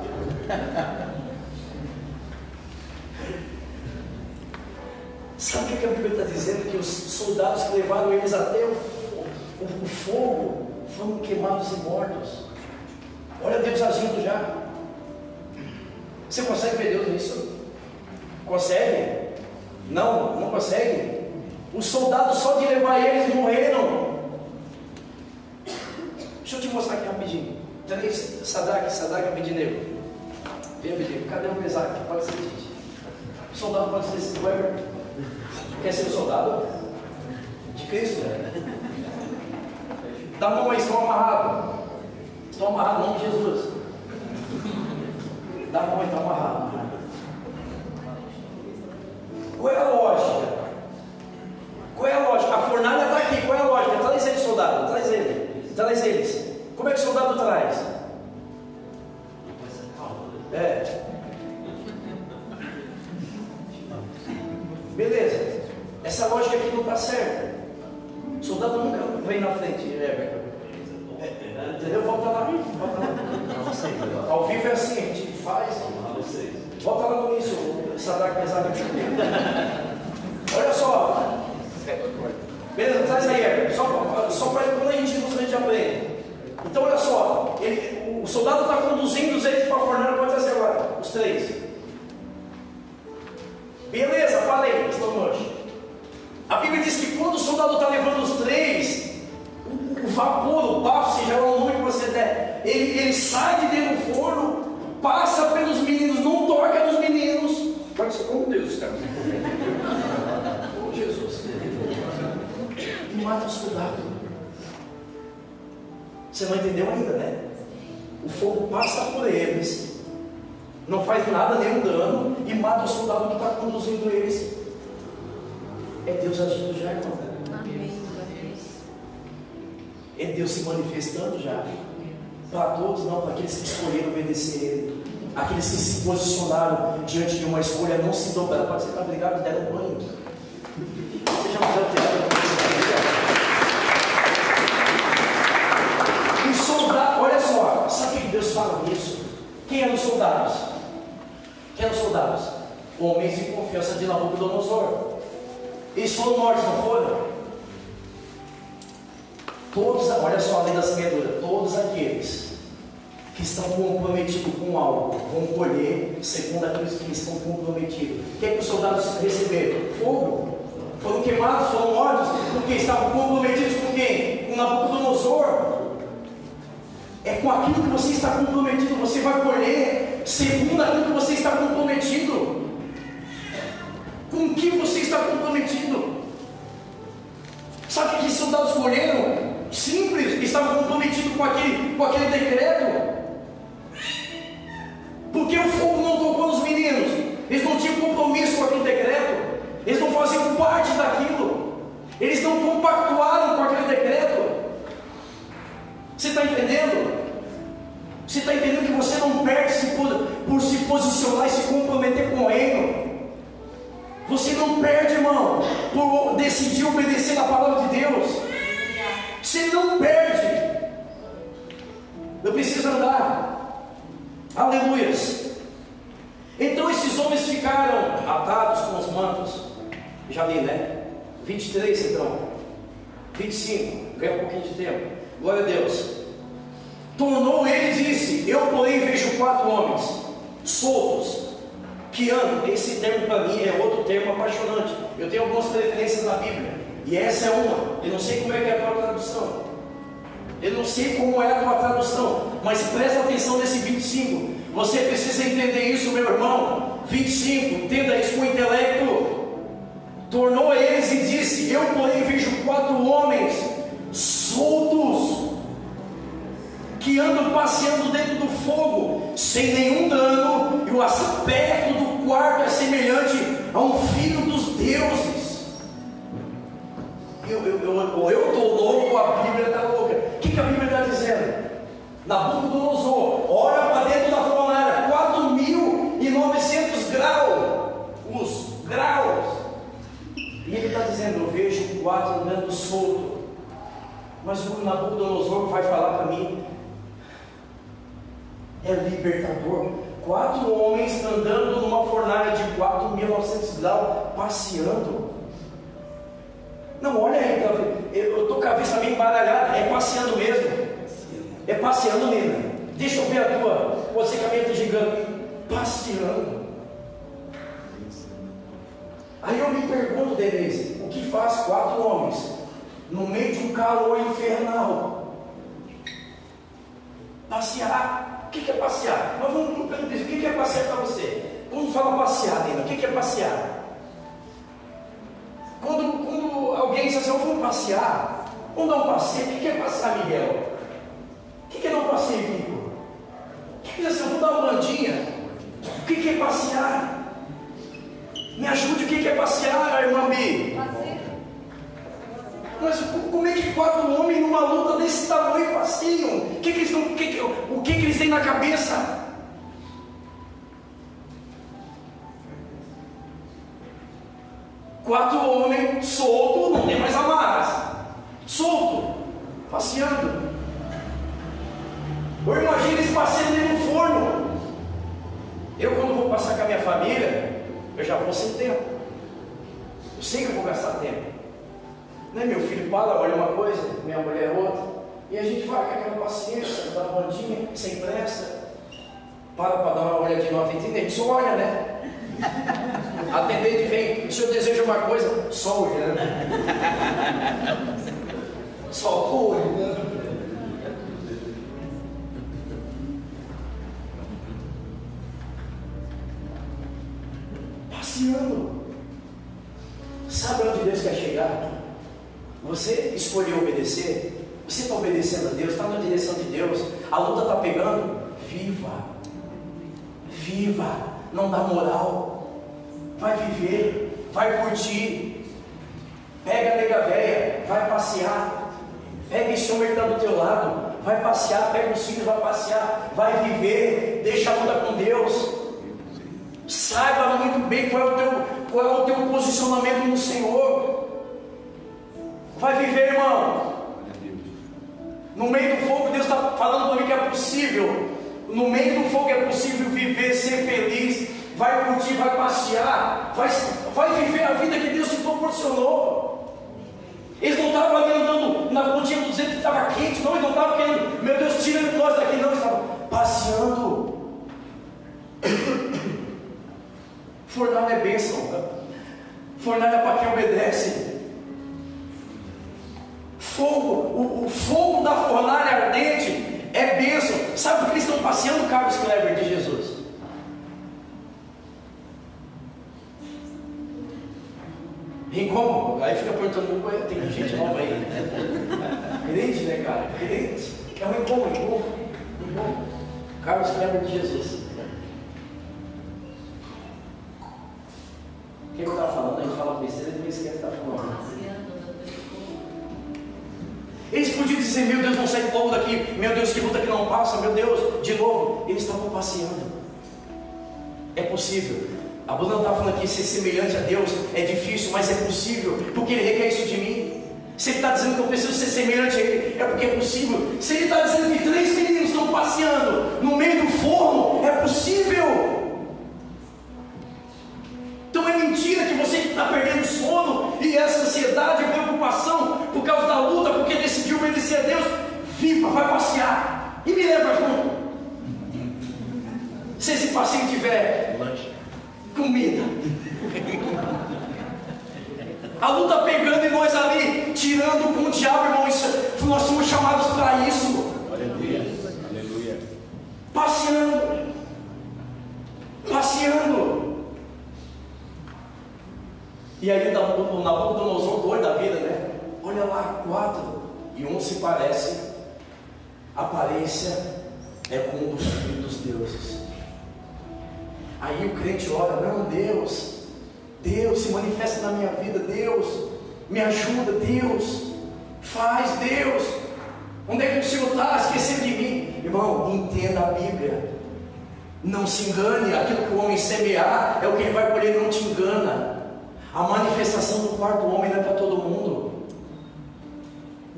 Sabe o que a Bíblia está dizendo? Que os soldados que levaram eles até o fogo foram queimados e mortos. Olha Deus agindo já. Você consegue ver Deus nisso? Consegue? Não consegue? Os soldados só de levar eles morreram. Deixa eu te mostrar aqui rapidinho. 3, Sadraque, Abednego. Vem, Abednego. Cadê o Mesaque? Pode ser, gente. O soldado pode ser esse Weber. Quer ser o soldado? De Cristo, né? Dá a mão aí, estão amarrados. Estão amarrados, em nome de Jesus. Dá a mão aí, estão amarrados. Qual é a lógica? Qual é a lógica? A fornalha está aqui, qual é a lógica? Traz ele, soldado, traz ele. Traz eles. Como é que o soldado traz? Beleza. Essa lógica aqui não está certa. O soldado nunca vem na frente, entendeu? Volta lá. Ao vivo é assim, a gente faz. Volta lá no início, Sadraque, Mesaque e Abednego. Olha só. Beleza, traz aí, só para quando a gente usa, a gente aprende. Então olha só, o soldado está conduzindo os eles para a fornalha, pode trazer agora, os 3. Beleza, falei, estão longe. A Bíblia diz que quando o soldado está levando os 3, o vapor, o bafo, seja o nome que você der, ele sai de dentro do forno, passa pelos meninos, não toca nos meninos. Pode ser como Deus, cara. Oh, Jesus. E mata o soldado. Você não entendeu ainda, né? O fogo passa por eles, não faz nada, nenhum dano, e mata o soldado que está conduzindo eles. É Deus agindo já, irmão. Amém. É Deus se manifestando já. Para todos, não, para aqueles que escolheram obedecer Ele. Aqueles que se posicionaram diante de uma escolha, não se dobraram. Pode ser que está brigado e deram banho. Você já não deve ter dado um soldado, olha só, sabe o que Deus fala nisso? Quem eram os soldados? Quem eram os soldados? Homens de confiança de Nabucodonosor. Eles foram mortos, não foram? Todos, olha só a lei da semeadura, todos aqueles que estão comprometidos com algo vão colher segundo aqueles que estão comprometidos. O que é que os soldados receberam? Fogo. Foram queimados, foram mortos, porque estavam comprometidos com quem? Com Nabucodonosor. É com aquilo que você está comprometido, você vai colher segundo aquilo que você está comprometido. Com o que você está comprometido? Sabe o que os soldados colheram? Simples, estavam comprometidos com aquele decreto. Porque o fogo não tocou nos meninos. Eles não tinham compromisso com aquele decreto. Eles não faziam parte daquilo. Eles não compactuaram com aquele decreto. Você está entendendo? Você está entendendo que você não perde por se posicionar e se comprometer com o reino? Você não perde, irmão, por decidir obedecer a palavra de Deus. Você não perde. Eu preciso andar. Aleluias. Então esses homens ficaram atados com os mantos. Já li, né? 23 então. 25. Ganha um pouquinho de tempo. Glória a Deus. Tornou ele e disse: eu porém vejo 4 homens soltos que andam. Esse termo para mim é outro termo apaixonante. Eu tenho algumas referências na Bíblia, e essa é uma. Eu não sei como é que é a tua tradução. Eu não sei como é a tua tradução, mas presta atenção nesse 25. Você precisa entender isso, meu irmão. 25, entenda isso com o intelecto. Tornou eles e disse: eu porém vejo 4 homens soltos que andam passeando dentro do fogo, sem nenhum dano, e o aspecto do quarto é semelhante a um filho dos deuses. Eu estou louco, a Bíblia está louca. O que a Bíblia está dizendo? Nabucodonosor olha para dentro da fornalha, 4.900 graus, os graus, e ele está dizendo: eu vejo 4 andando solto. Mas o Nabucodonosor vai falar para mim, é libertador. 4 homens andando numa fornalha de 4.900 graus, passeando. Não, olha aí, eu estou com a cabeça meio embaralhada. É passeando mesmo. É passeando, menina. Deixa eu ver a tua. Você caminha gigante. Passeando. Aí eu me pergunto, Denise, o que faz 4 homens no meio de um calor infernal? Passear. O que é passear? Mas vamos perguntar isso. O que é passear para você? Quando fala passear, Nina, o que é passear? Quando alguém diz assim: eu vou passear, Vamos dar um passeio. O que é passear, Miguel? O que é dar um passeio, Kiko? O que é assim? Vamos dar uma bandinha? O que é passear? Me ajude, o que é passear, irmã B? Mas como é que 4 homens numa luta desse tamanho passeiam? O que eles têm na cabeça? Quatro homens soltos, não tem mais amarras, solto, passeando. Ou imagina eles passeando dentro do forno. Eu, quando vou passar com a minha família, eu já vou sem tempo. Eu sei que eu vou gastar tempo. Né? Meu filho fala, olha uma coisa, minha mulher outra. E a gente vai com aquela paciência, dá uma rodinha, sem pressa. Para dar uma olhadinha no atendente, a gente só olha, né? Atendente vem, o senhor deseja uma coisa? Só olhando. Só olhando. Passeando. Sabe onde Deus quer chegar? Você escolheu obedecer? Você está obedecendo a Deus? Está na direção de Deus? A luta está pegando? Viva! Viva! Não dá moral. Vai viver, vai curtir. Pega a nega véia, vai passear. Pega esse homem que está do teu lado, vai passear. Pega os filhos, vai passear. Vai viver, deixa a luta com Deus. Saiba muito bem qual é o teu posicionamento no Senhor. Vai viver, irmão. No meio do fogo, Deus está falando para mim que é possível. No meio do fogo é possível viver, ser feliz. Vai curtir, vai passear, vai viver a vida que Deus te proporcionou. Eles não estavam ali andando na pontinha do deserto que estava quente, não, eles não estavam querendo, meu Deus, tira nós daqui, não, eles estavam passeando. Fornalha é bênção, fornalha é para quem obedece. Fogo, o fogo da fornalha ardente é bênção. Sabe por que eles estão passeando, Carlos Kleber de Jesus? Incômodo? Aí fica perguntando, tem gente nova aí. Crente, né, cara? Crente. É um incômodo. Carlos Kleber de Jesus. O que eu estava falando? A gente fala besteira e depois esquece o que está falando. Eles podiam dizer, meu Deus, não sai povo daqui. Meu Deus, que luta que não passa. Meu Deus, de novo. Eles estavam passeando. É possível. A Bruna está falando aqui, ser semelhante a Deus é difícil, mas é possível, porque Ele requer isso de mim. Se Ele está dizendo que eu preciso ser semelhante a Ele, é porque é possível. Se Ele está dizendo que 3 meninos estão passeando no meio do forno, é possível. Então é mentira que você está perdendo sono e essa ansiedade e preocupação por causa da luta, porque decidiu obedecer a Deus. Viva, vai passear e me leva junto. Se esse passeio tiver comida, a luta pegando e nós ali tirando com o diabo, irmão, nós somos chamados para isso. Aleluia, aleluia. Passeando. E aí Nabucodonosor, doido da vida, né? Olha lá, 4 e um se parece, a aparência é como um dos filhos dos deuses. Aí o crente ora, não, Deus se manifesta na minha vida, Deus me ajuda, Deus faz, Deus, onde é que o Senhor está? Esquecendo de mim. Irmão, entenda a Bíblia, não se engane, aquilo que o homem semear é o que ele vai colher, não te engana. A manifestação do 4º homem não é para todo mundo.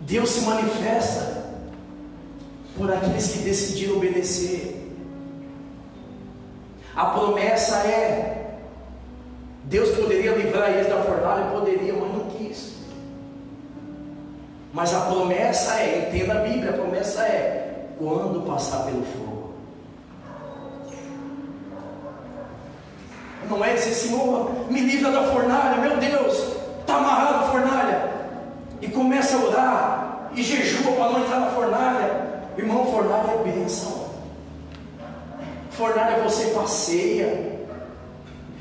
Deus se manifesta por aqueles que decidiram obedecer. A promessa é, Deus poderia livrar eles da fornalha, poderia, mas não quis. Mas a promessa é, entenda a Bíblia, a promessa é, quando passar pelo fogo. Não é dizer, Senhor, me livra da fornalha, meu Deus, está amarrado a fornalha, e começa a orar, e jejua para não entrar na fornalha. Irmão, fornalha é bênção. Fornalha você passeia.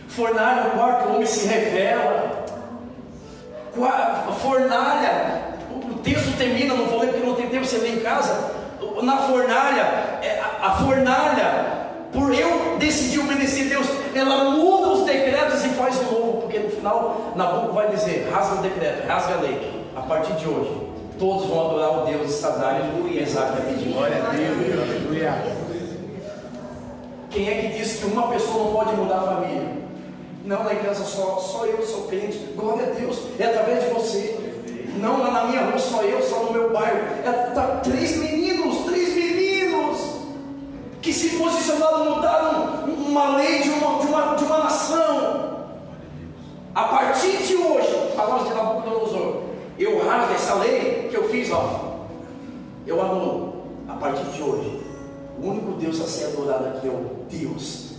Fornalha, o 4º homem se revela. Fornalha, o texto termina, não vou ler porque não tem tempo, você lê em casa, na fornalha, a fornalha, por eu decidir obedecer a Deus, ela muda os decretos e faz um novo, porque no final, Nabucodonosor vai dizer, rasga o decreto, rasga a lei, a partir de hoje, todos vão adorar o Deus de Sadraque, Mesaque e Abednego. Glória a Deus, aleluia. Quem é que disse que uma pessoa não pode mudar a família? Não, lá em casa só eu sou crente. Glória a Deus, é através de você. Não, lá na minha rua só eu, só no meu bairro. Três meninos que se posicionaram, mudaram uma lei de uma nação. A partir de hoje, palavras de Nabucodonosor, eu rasgo essa lei que eu fiz, eu anulo. A partir de hoje, o único Deus a ser adorado aqui é o Deus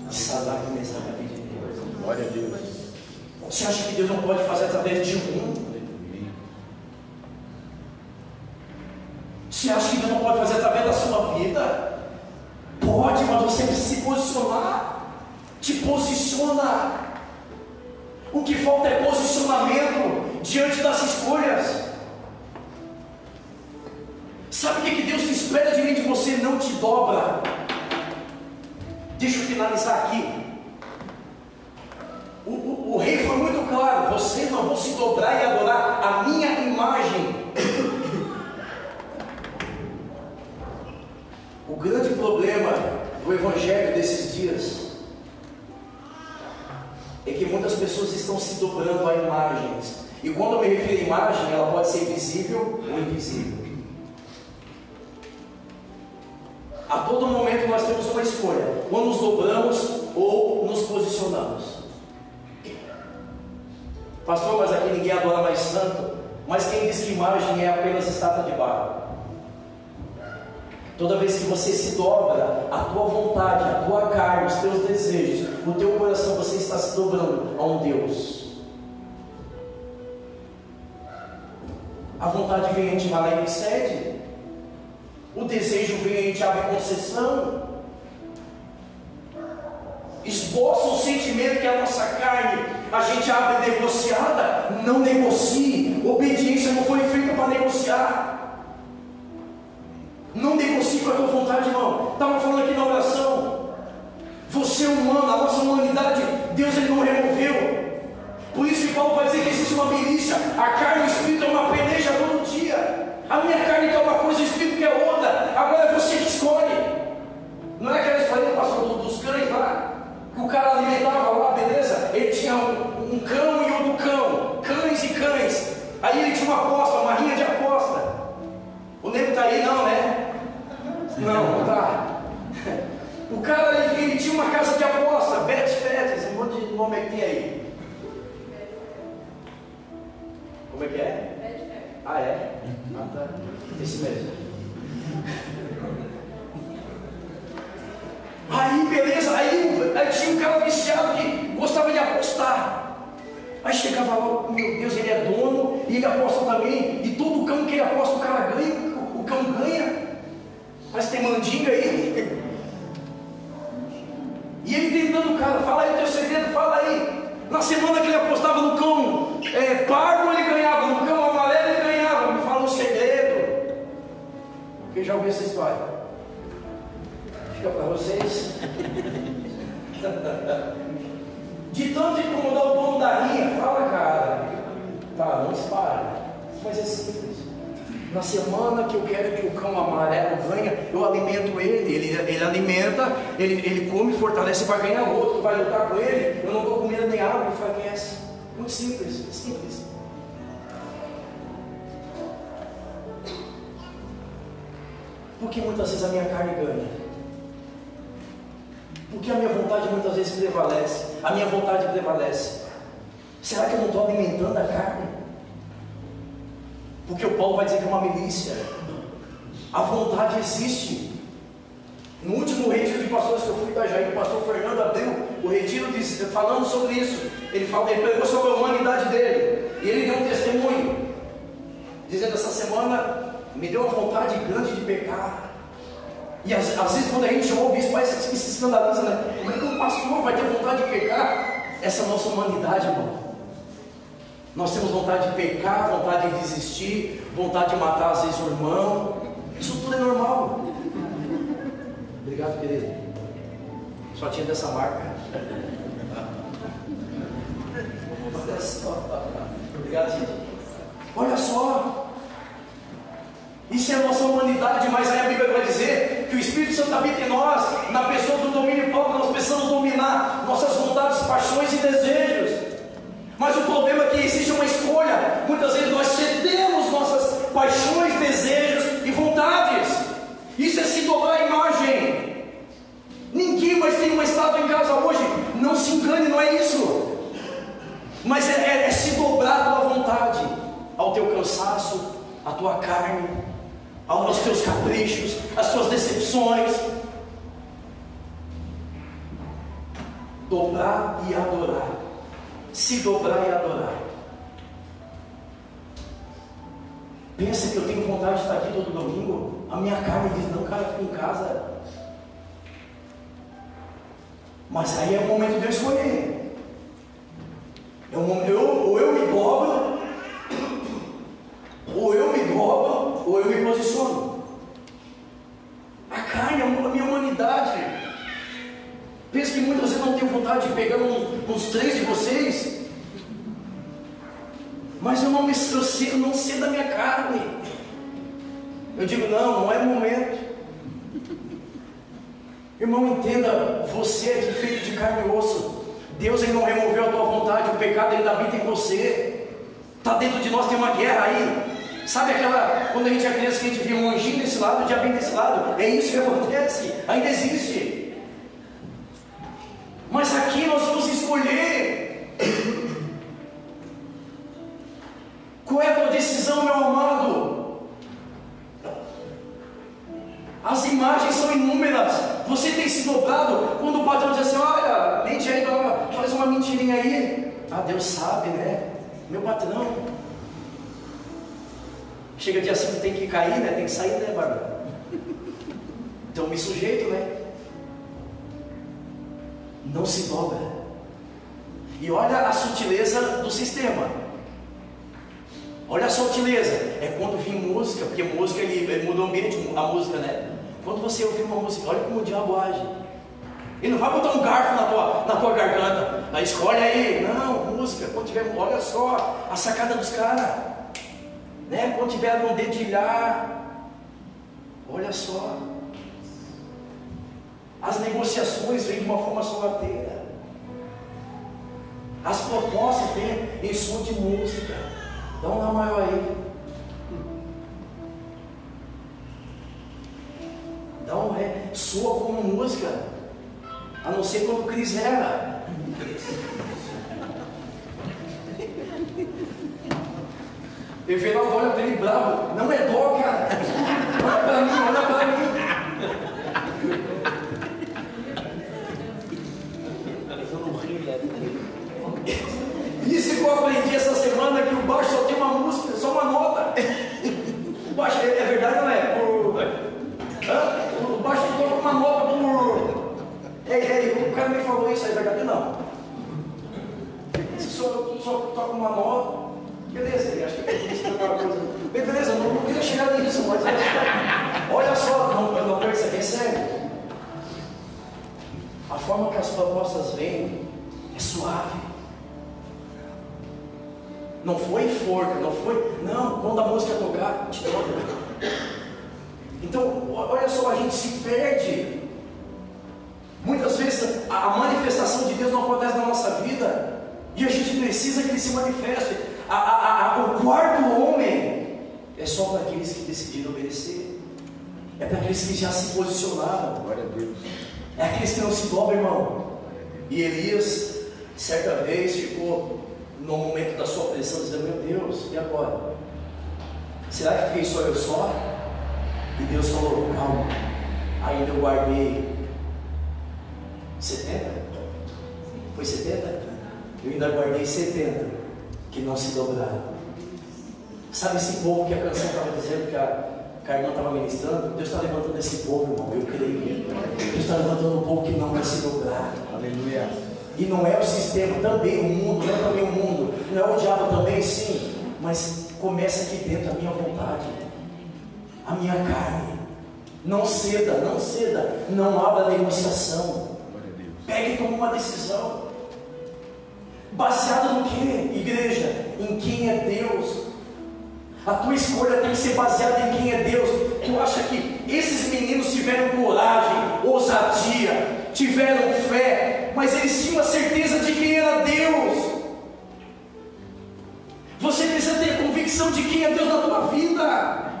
de Sadraque, Mesaque e Abednego. Glória a Deus. Você acha que Deus não pode fazer através de um? Você acha que Deus não pode fazer através da sua vida? Pode, mas você precisa se posicionar. Te posiciona. O que falta é posicionamento diante das escolhas. Sabe o que Deus espera de mim e de você? Não te dobra. Deixa eu finalizar aqui. O rei foi muito claro: vocês não vão se dobrar e adorar a minha imagem. O grande problema do evangelho desses dias é que muitas pessoas estão se dobrando a imagens. E quando eu me refiro à imagem, ela pode ser visível ou invisível. A todo momento nós temos uma escolha: ou nos dobramos ou nos posicionamos. Pastor, mas aqui ninguém adora mais santo. Mas quem diz que imagem é apenas estátua de barro? Toda vez que você se dobra, a tua vontade, a tua carne, os teus desejos, o teu coração, você está se dobrando a um Deus. A vontade vem, a gente vai lá e excede. O desejo vem, a gente abre concessão. Esboça o sentimento que é a nossa carne, a gente abre negociada. Não negocie. Obediência não foi feita para negociar. Não negocie com a tua vontade, irmão. Estava falando aqui na oração. Você é humano, a nossa humanidade, Deus ele não removeu. Por isso que Paulo vai dizer que existe uma milícia. A carne e o espírito é uma peleja todo dia. A minha carne quer uma coisa, o espírito quer outra. Agora é você que escolhe. Não é aquela história, pastor, dos cães lá, que o cara alimentava lá, beleza? Ele tinha um cão e outro cão, cães e cães. Aí ele tinha uma aposta, uma rinha de aposta. O nego está aí, não, né? Não tá. O cara, ele tinha uma casa de aposta, Betfair, um monte de nome que tem aí. Como é que é? Betfair. Ah, é? Ah, tá. Esse mesmo. Aí, beleza, aí tinha um cara viciado que gostava de apostar. Aí chegava lá, meu Deus, ele é dono e ele aposta também. E todo cão que ele aposta, o cara ganha. O cão ganha. Mas tem mandinga aí. E ele tentando o cara, fala aí o teu segredo, fala aí. Na semana que ele apostava no cão pardo, ele ganhava. No cão amarelo, ele ganhava. Me fala um segredo. Quem já ouviu essa história? Fica para vocês. De tanto incomodar o dono da rinha, fala, cara. Tá, não espalha. Mas é simples. Na semana que eu quero que o cão amarelo ganhe, eu alimento ele alimenta, ele come, fortalece para ganhar o outro que vai lutar com ele. Eu não dou comida nem água, ele enfraquece. Muito simples, simples. Porque muitas vezes a minha carne ganha. Porque a minha vontade muitas vezes prevalece. A minha vontade prevalece. Será que eu não estou alimentando a carne? Porque o Paulo vai dizer que é uma milícia. A vontade existe. No último retiro de pastores que eu fui em Itajaí, o pastor Fernando abriu o retiro falando sobre isso. Ele pregou sobre a humanidade dele. E ele deu um testemunho, dizendo: essa semana me deu uma vontade grande de pecar. E às vezes quando a gente ouve isso, parece que se escandaliza, né? Como é que um pastor vai ter vontade de pecar? Essa é a nossa humanidade, irmão. Nós temos vontade de pecar, vontade de desistir. desistir, vontade de matar às vezes o irmão. Isso tudo é normal. Obrigado, querido. Só tinha dessa marca. Olha só. Obrigado, gente. Olha só. Isso é a nossa humanidade, mas aí a Bíblia vai dizer que o Espírito Santo habita em nós, na pessoa do domínio próprio. Nós precisamos dominar nossas vontades, paixões e desejos. Mas o problema é que existe uma escolha. Muitas vezes nós cedemos nossas paixões, desejos e vontades. Isso é se dobrar a imagem. Ninguém mais tem uma estátua em casa hoje. Não se engane, não é isso. Mas é se dobrar a tua vontade, ao teu cansaço, à tua carne, aos teus caprichos, às tuas decepções. Dobrar e adorar. Se dobrar e adorar. Pensa que eu tenho vontade de estar aqui todo domingo. A minha carne diz, não, cara, fica em casa. Mas aí é o momento de eu escolher. Ou eu me dobro, ou eu me posiciono. A carne, a minha humanidade. Penso que muitas vezes não tenho vontade de pegar uns 3 de vocês, mas eu não sei da minha carne. Eu digo, não é momento. Irmão, entenda, você é feito de carne e osso. Deus ainda não removeu a tua vontade, o pecado ainda habita em você. Está dentro de nós, tem uma guerra aí. Sabe aquela, quando a gente é criança, que a gente via um anjinho desse lado, o diabinho desse lado? É isso que acontece, ainda existe. Mas aqui nós vamos escolher. Qual é a tua decisão, meu amado? As imagens são inúmeras. Você tem se dobrado. Quando o patrão diz assim, olha, mente aí, faz uma mentirinha aí. Ah, Deus sabe, né? Meu patrão. Chega dia 5, tem que cair, né? Tem que sair, né, Bárbara? Então me sujeito, né? Não se dobra. E olha a sutileza do sistema. Olha a sutileza. É quando vem música, porque música ele muda o ambiente, a música, né? Quando você ouvir uma música, olha como o diabo age. Ele não vai botar um garfo na tua garganta. Aí escolhe aí. Não, música. Quando tiver, olha só a sacada dos caras. Né? Quando tiver no dedilhar, olha só. As negociações vêm de uma forma sorrateira. As propostas vêm em som de música. Dá um lá maior aí. Dá um ré. Soa como música. A não ser quando o Cris erra. Everaldo olha para ele bravo. Não é dó, cara. Olha para mim, olha para mim. Isso que eu aprendi essa semana, que o baixo só tem uma música, só uma nota. O baixo, é verdade ou não é? O baixo toca uma nota por... o cara me falou isso, é verdade? Não. Só toca uma nota. Beleza, ele acha que é uma coisa. Beleza, não queria chegar nisso, mas olha só, não percebe, é sério. A forma que as propostas vêm é suave. Não foi forca, não foi. Não, quando a música tocar, te dobra. Então, olha só, a gente se perde. Muitas vezes a manifestação de Deus não acontece na nossa vida. E a gente precisa que Ele se manifeste. O quarto homem é só para aqueles que decidiram obedecer. É para aqueles que já se posicionaram. Glória a Deus. É aqueles que não se dobram, irmão. E Elias, certa vez, ficou no momento da sua pressão, dizendo, meu Deus, e agora? Será que fiquei só eu só? E Deus falou, calma, ainda eu guardei 70? Foi 70? Eu ainda guardei 70 que não se dobraram. Sabe esse povo que a canção estava dizendo, que a irmã estava ministrando? Deus está levantando esse povo, irmão, eu creio. Deus está levantando um povo que não vai se dobrar. Aleluia. E não é o sistema, também o mundo, não é também o mundo, não é o diabo também, sim, mas começa aqui dentro a minha vontade, a minha carne. Não ceda, não ceda, não abra negociação. Pegue e tome uma decisão. Baseada no que, igreja? Em quem é Deus. A tua escolha tem que ser baseada em quem é Deus. Tu acha que esses meninos tiveram coragem, ousadia, tiveram fé, mas eles tinham a certeza de quem era Deus? Você precisa ter a convicção de quem é Deus na tua vida.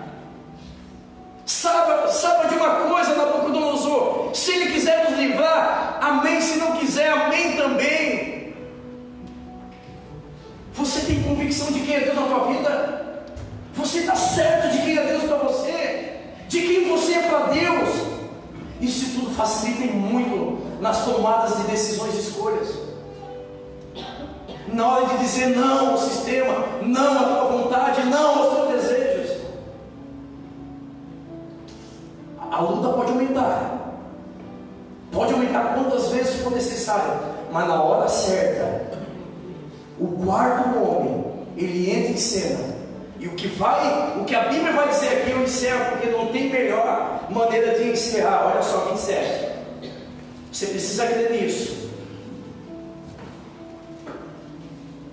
Saiba de uma coisa, Nabucodonosor: se Ele quiser nos livrar, amém. Se não quiser, amém também. Você tem convicção de quem é Deus na tua vida? Você está certo de quem é Deus para você? De quem você é para Deus? Isso tudo facilita muito nas tomadas de decisões e escolhas. Na hora de dizer não ao sistema, não à tua vontade, não aos teus desejos. A luta pode aumentar quantas vezes for necessário, mas na hora certa, o quarto homem, ele entra em cena. E o que a Bíblia vai dizer aqui, eu encerro, porque não tem melhor maneira de encerrar. Olha só, 27. Você precisa crer nisso.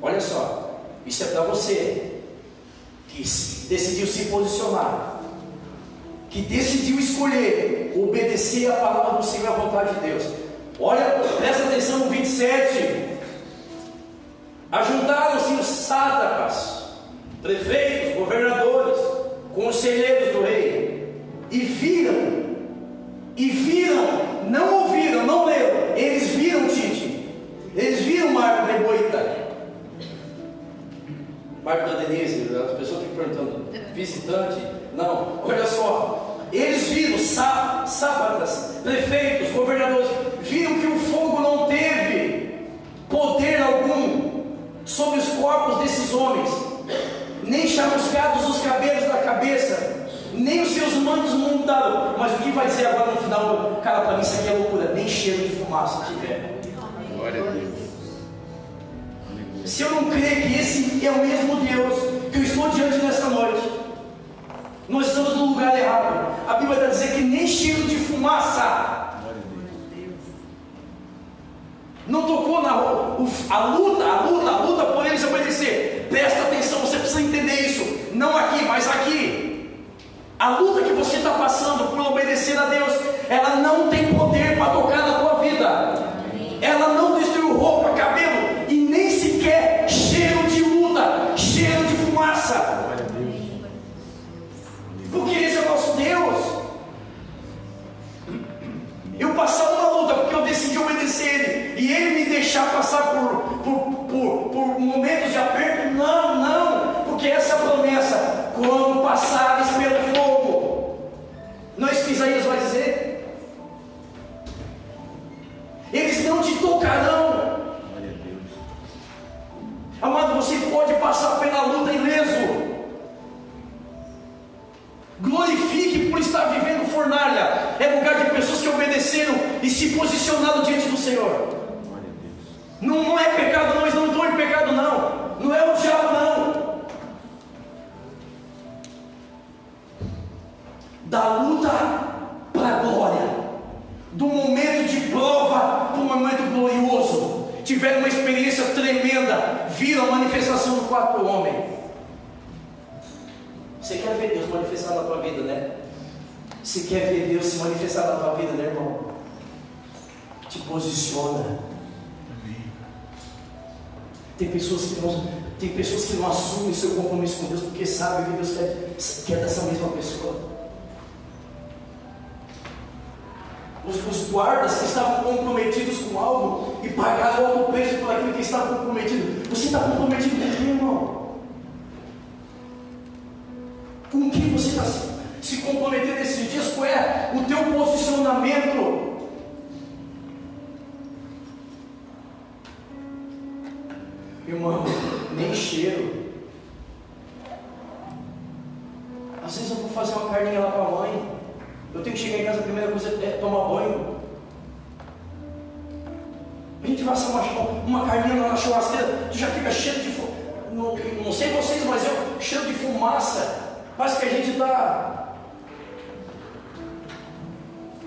Olha só, isso é para você que decidiu se posicionar, que decidiu escolher obedecer a palavra do Senhor, a vontade de Deus. Olha, presta atenção no 27. Ajuntaram-se os sátrapas, prefeitos, governadores, conselheiros do rei, e viram, não ouviram, não leram, eles viram Tite, eles viram Marco Neboita, Marco da Denise, as pessoas ficam perguntando, visitante? Não, olha só, eles viram, sátrapas, prefeitos, governadores, viram que o fogo não teve poder algum sobre os corpos desses homens, nem chamuscados os cabelos da cabeça, nem os seus mantos mudaram. Mas o que vai dizer agora no final? Cara, para mim isso aqui é loucura. Nem cheiro de fumaça tiver. Glória a Deus. Se eu não crer que esse é o mesmo Deus que eu estou diante nessa noite, nós estamos no lugar errado. A Bíblia está dizendo que nem cheiro de fumaça. Não tocou a luta por eles obedecer. Presta atenção, você precisa entender isso. Não aqui, mas aqui. A luta que você está passando por obedecer a Deus, ela não tem poder para tocar na tua vida. Ela não destruiu roupa, cabelo e nem sequer cheiro de luta, cheiro de fumaça. Porque esse é o nosso Deus. Eu passar uma luta porque eu decidi obedecer Ele, e Ele me deixar passar por momentos de aperto, não, porque essa é a promessa: quando passares pelo fogo, não é isso que Isaías vai dizer? Eles não te tocarão. Amado, você pode passar pela luta ileso. Glorifique por estar vivendo fornalha. É lugar de pessoas que obedeceram e se posicionaram diante do Senhor. Não é pecado não, eles não estão em pecado não é o diabo não. Da luta para a glória, do momento de prova para um momento glorioso. Tiveram uma experiência tremenda, viram a manifestação do quarto homem. Você quer ver Deus manifestar na tua vida, né? Você quer ver Deus se manifestar na tua vida, né, irmão? Te posiciona. Tem pessoas que não assumem seu compromisso com Deus porque sabem que Deus quer dessa mesma pessoa. Os guardas que estavam comprometidos com algo e pagaram alto preço por aquilo que estava comprometido. Você está comprometido com quem, irmão? Com quem você está se comprometendo nesses dias? Qual é o teu posicionamento? Irmão, nem cheiro. Às vezes eu vou fazer uma carninha lá para a mãe, eu tenho que chegar em casa, a primeira coisa é tomar banho. A gente vai assar uma carninha na churrasqueira, tu já fica cheio de fogo. Não sei vocês, mas eu cheiro de fumaça. Parece que a gente está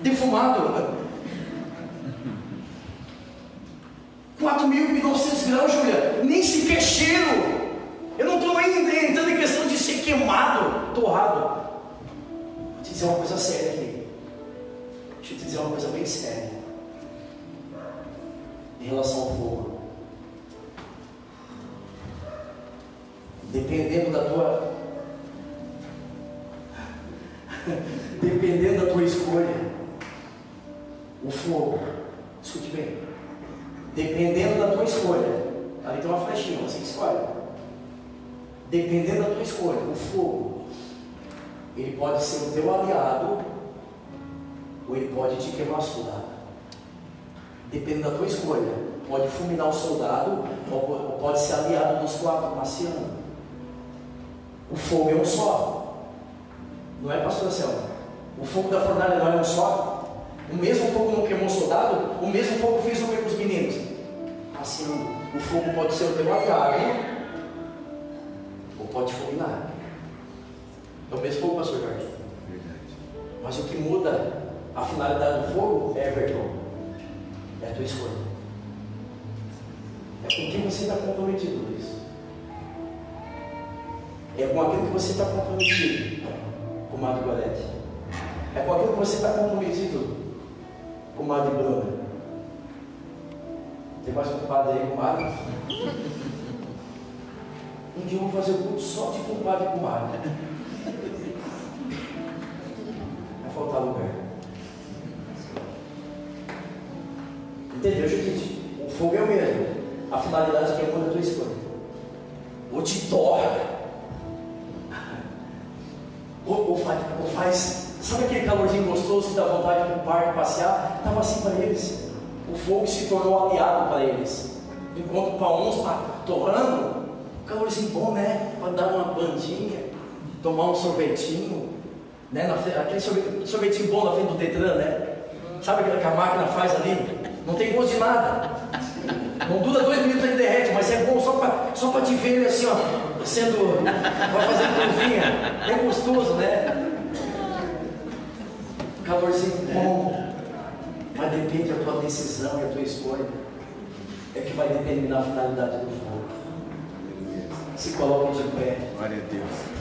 defumado. 4.900 graus, Júlia, nem sequer cheiro. Eu não estou nem entrando em questão de ser queimado, torrado. Vou te dizer uma coisa séria aqui. Deixa eu te dizer uma coisa bem séria em relação ao fogo. Dependendo da tua escolha, o fogo, escute bem, dependendo da tua escolha, ali tem uma flechinha, você que escolhe. Dependendo da tua escolha, o fogo, ele pode ser o teu aliado, ou ele pode te queimar o soldado. Dependendo da tua escolha, pode fulminar o soldado, ou pode ser aliado dos 4 marcianos. O fogo é um só, não é, pastor Selma? O fogo da fornalha não é um só. O mesmo fogo não queimou o soldado, o mesmo fogo fez o que com os meninos? Assim, o fogo pode ser o teu aliado, ou pode fulminar. É o mesmo fogo, pastor Jorge. Mas o que muda a finalidade do fogo é, Everton, é a tua escolha. É com quem você está comprometido, Luiz. É com aquilo que você está comprometido, comadre Gorete. É com aquilo que você está comprometido, comadre Bruna. Tem mais um compadre aí, comadre? Um dia eu vou fazer o culto só de compadre e comadre. Vai faltar lugar. Entendeu, gente? O fogo é o mesmo. A finalidade que é quando a tua escolha. Ou te torra. Ou faz. Sabe aquele calorzinho gostoso que dá vontade de ir para o parque passear? Estava assim para eles. O fogo se tornou aliado para eles. Enquanto para uns está torrando, calorzinho bom, né? Para dar uma bandinha, tomar um sorvetinho, né? Aquele sorvetinho bom na frente do Detran, né? Sabe aquilo que a máquina faz ali? Não tem gosto de nada. Não dura 2 minutos e derrete, mas é bom só para te ver ele assim, ó, sendo. Vai fazendo curvinha. É gostoso, né? Calorzinho bom. Mas depende da tua decisão e a tua escolha. É que vai determinar a finalidade do fogo. Se coloque de pé. Glória a Deus.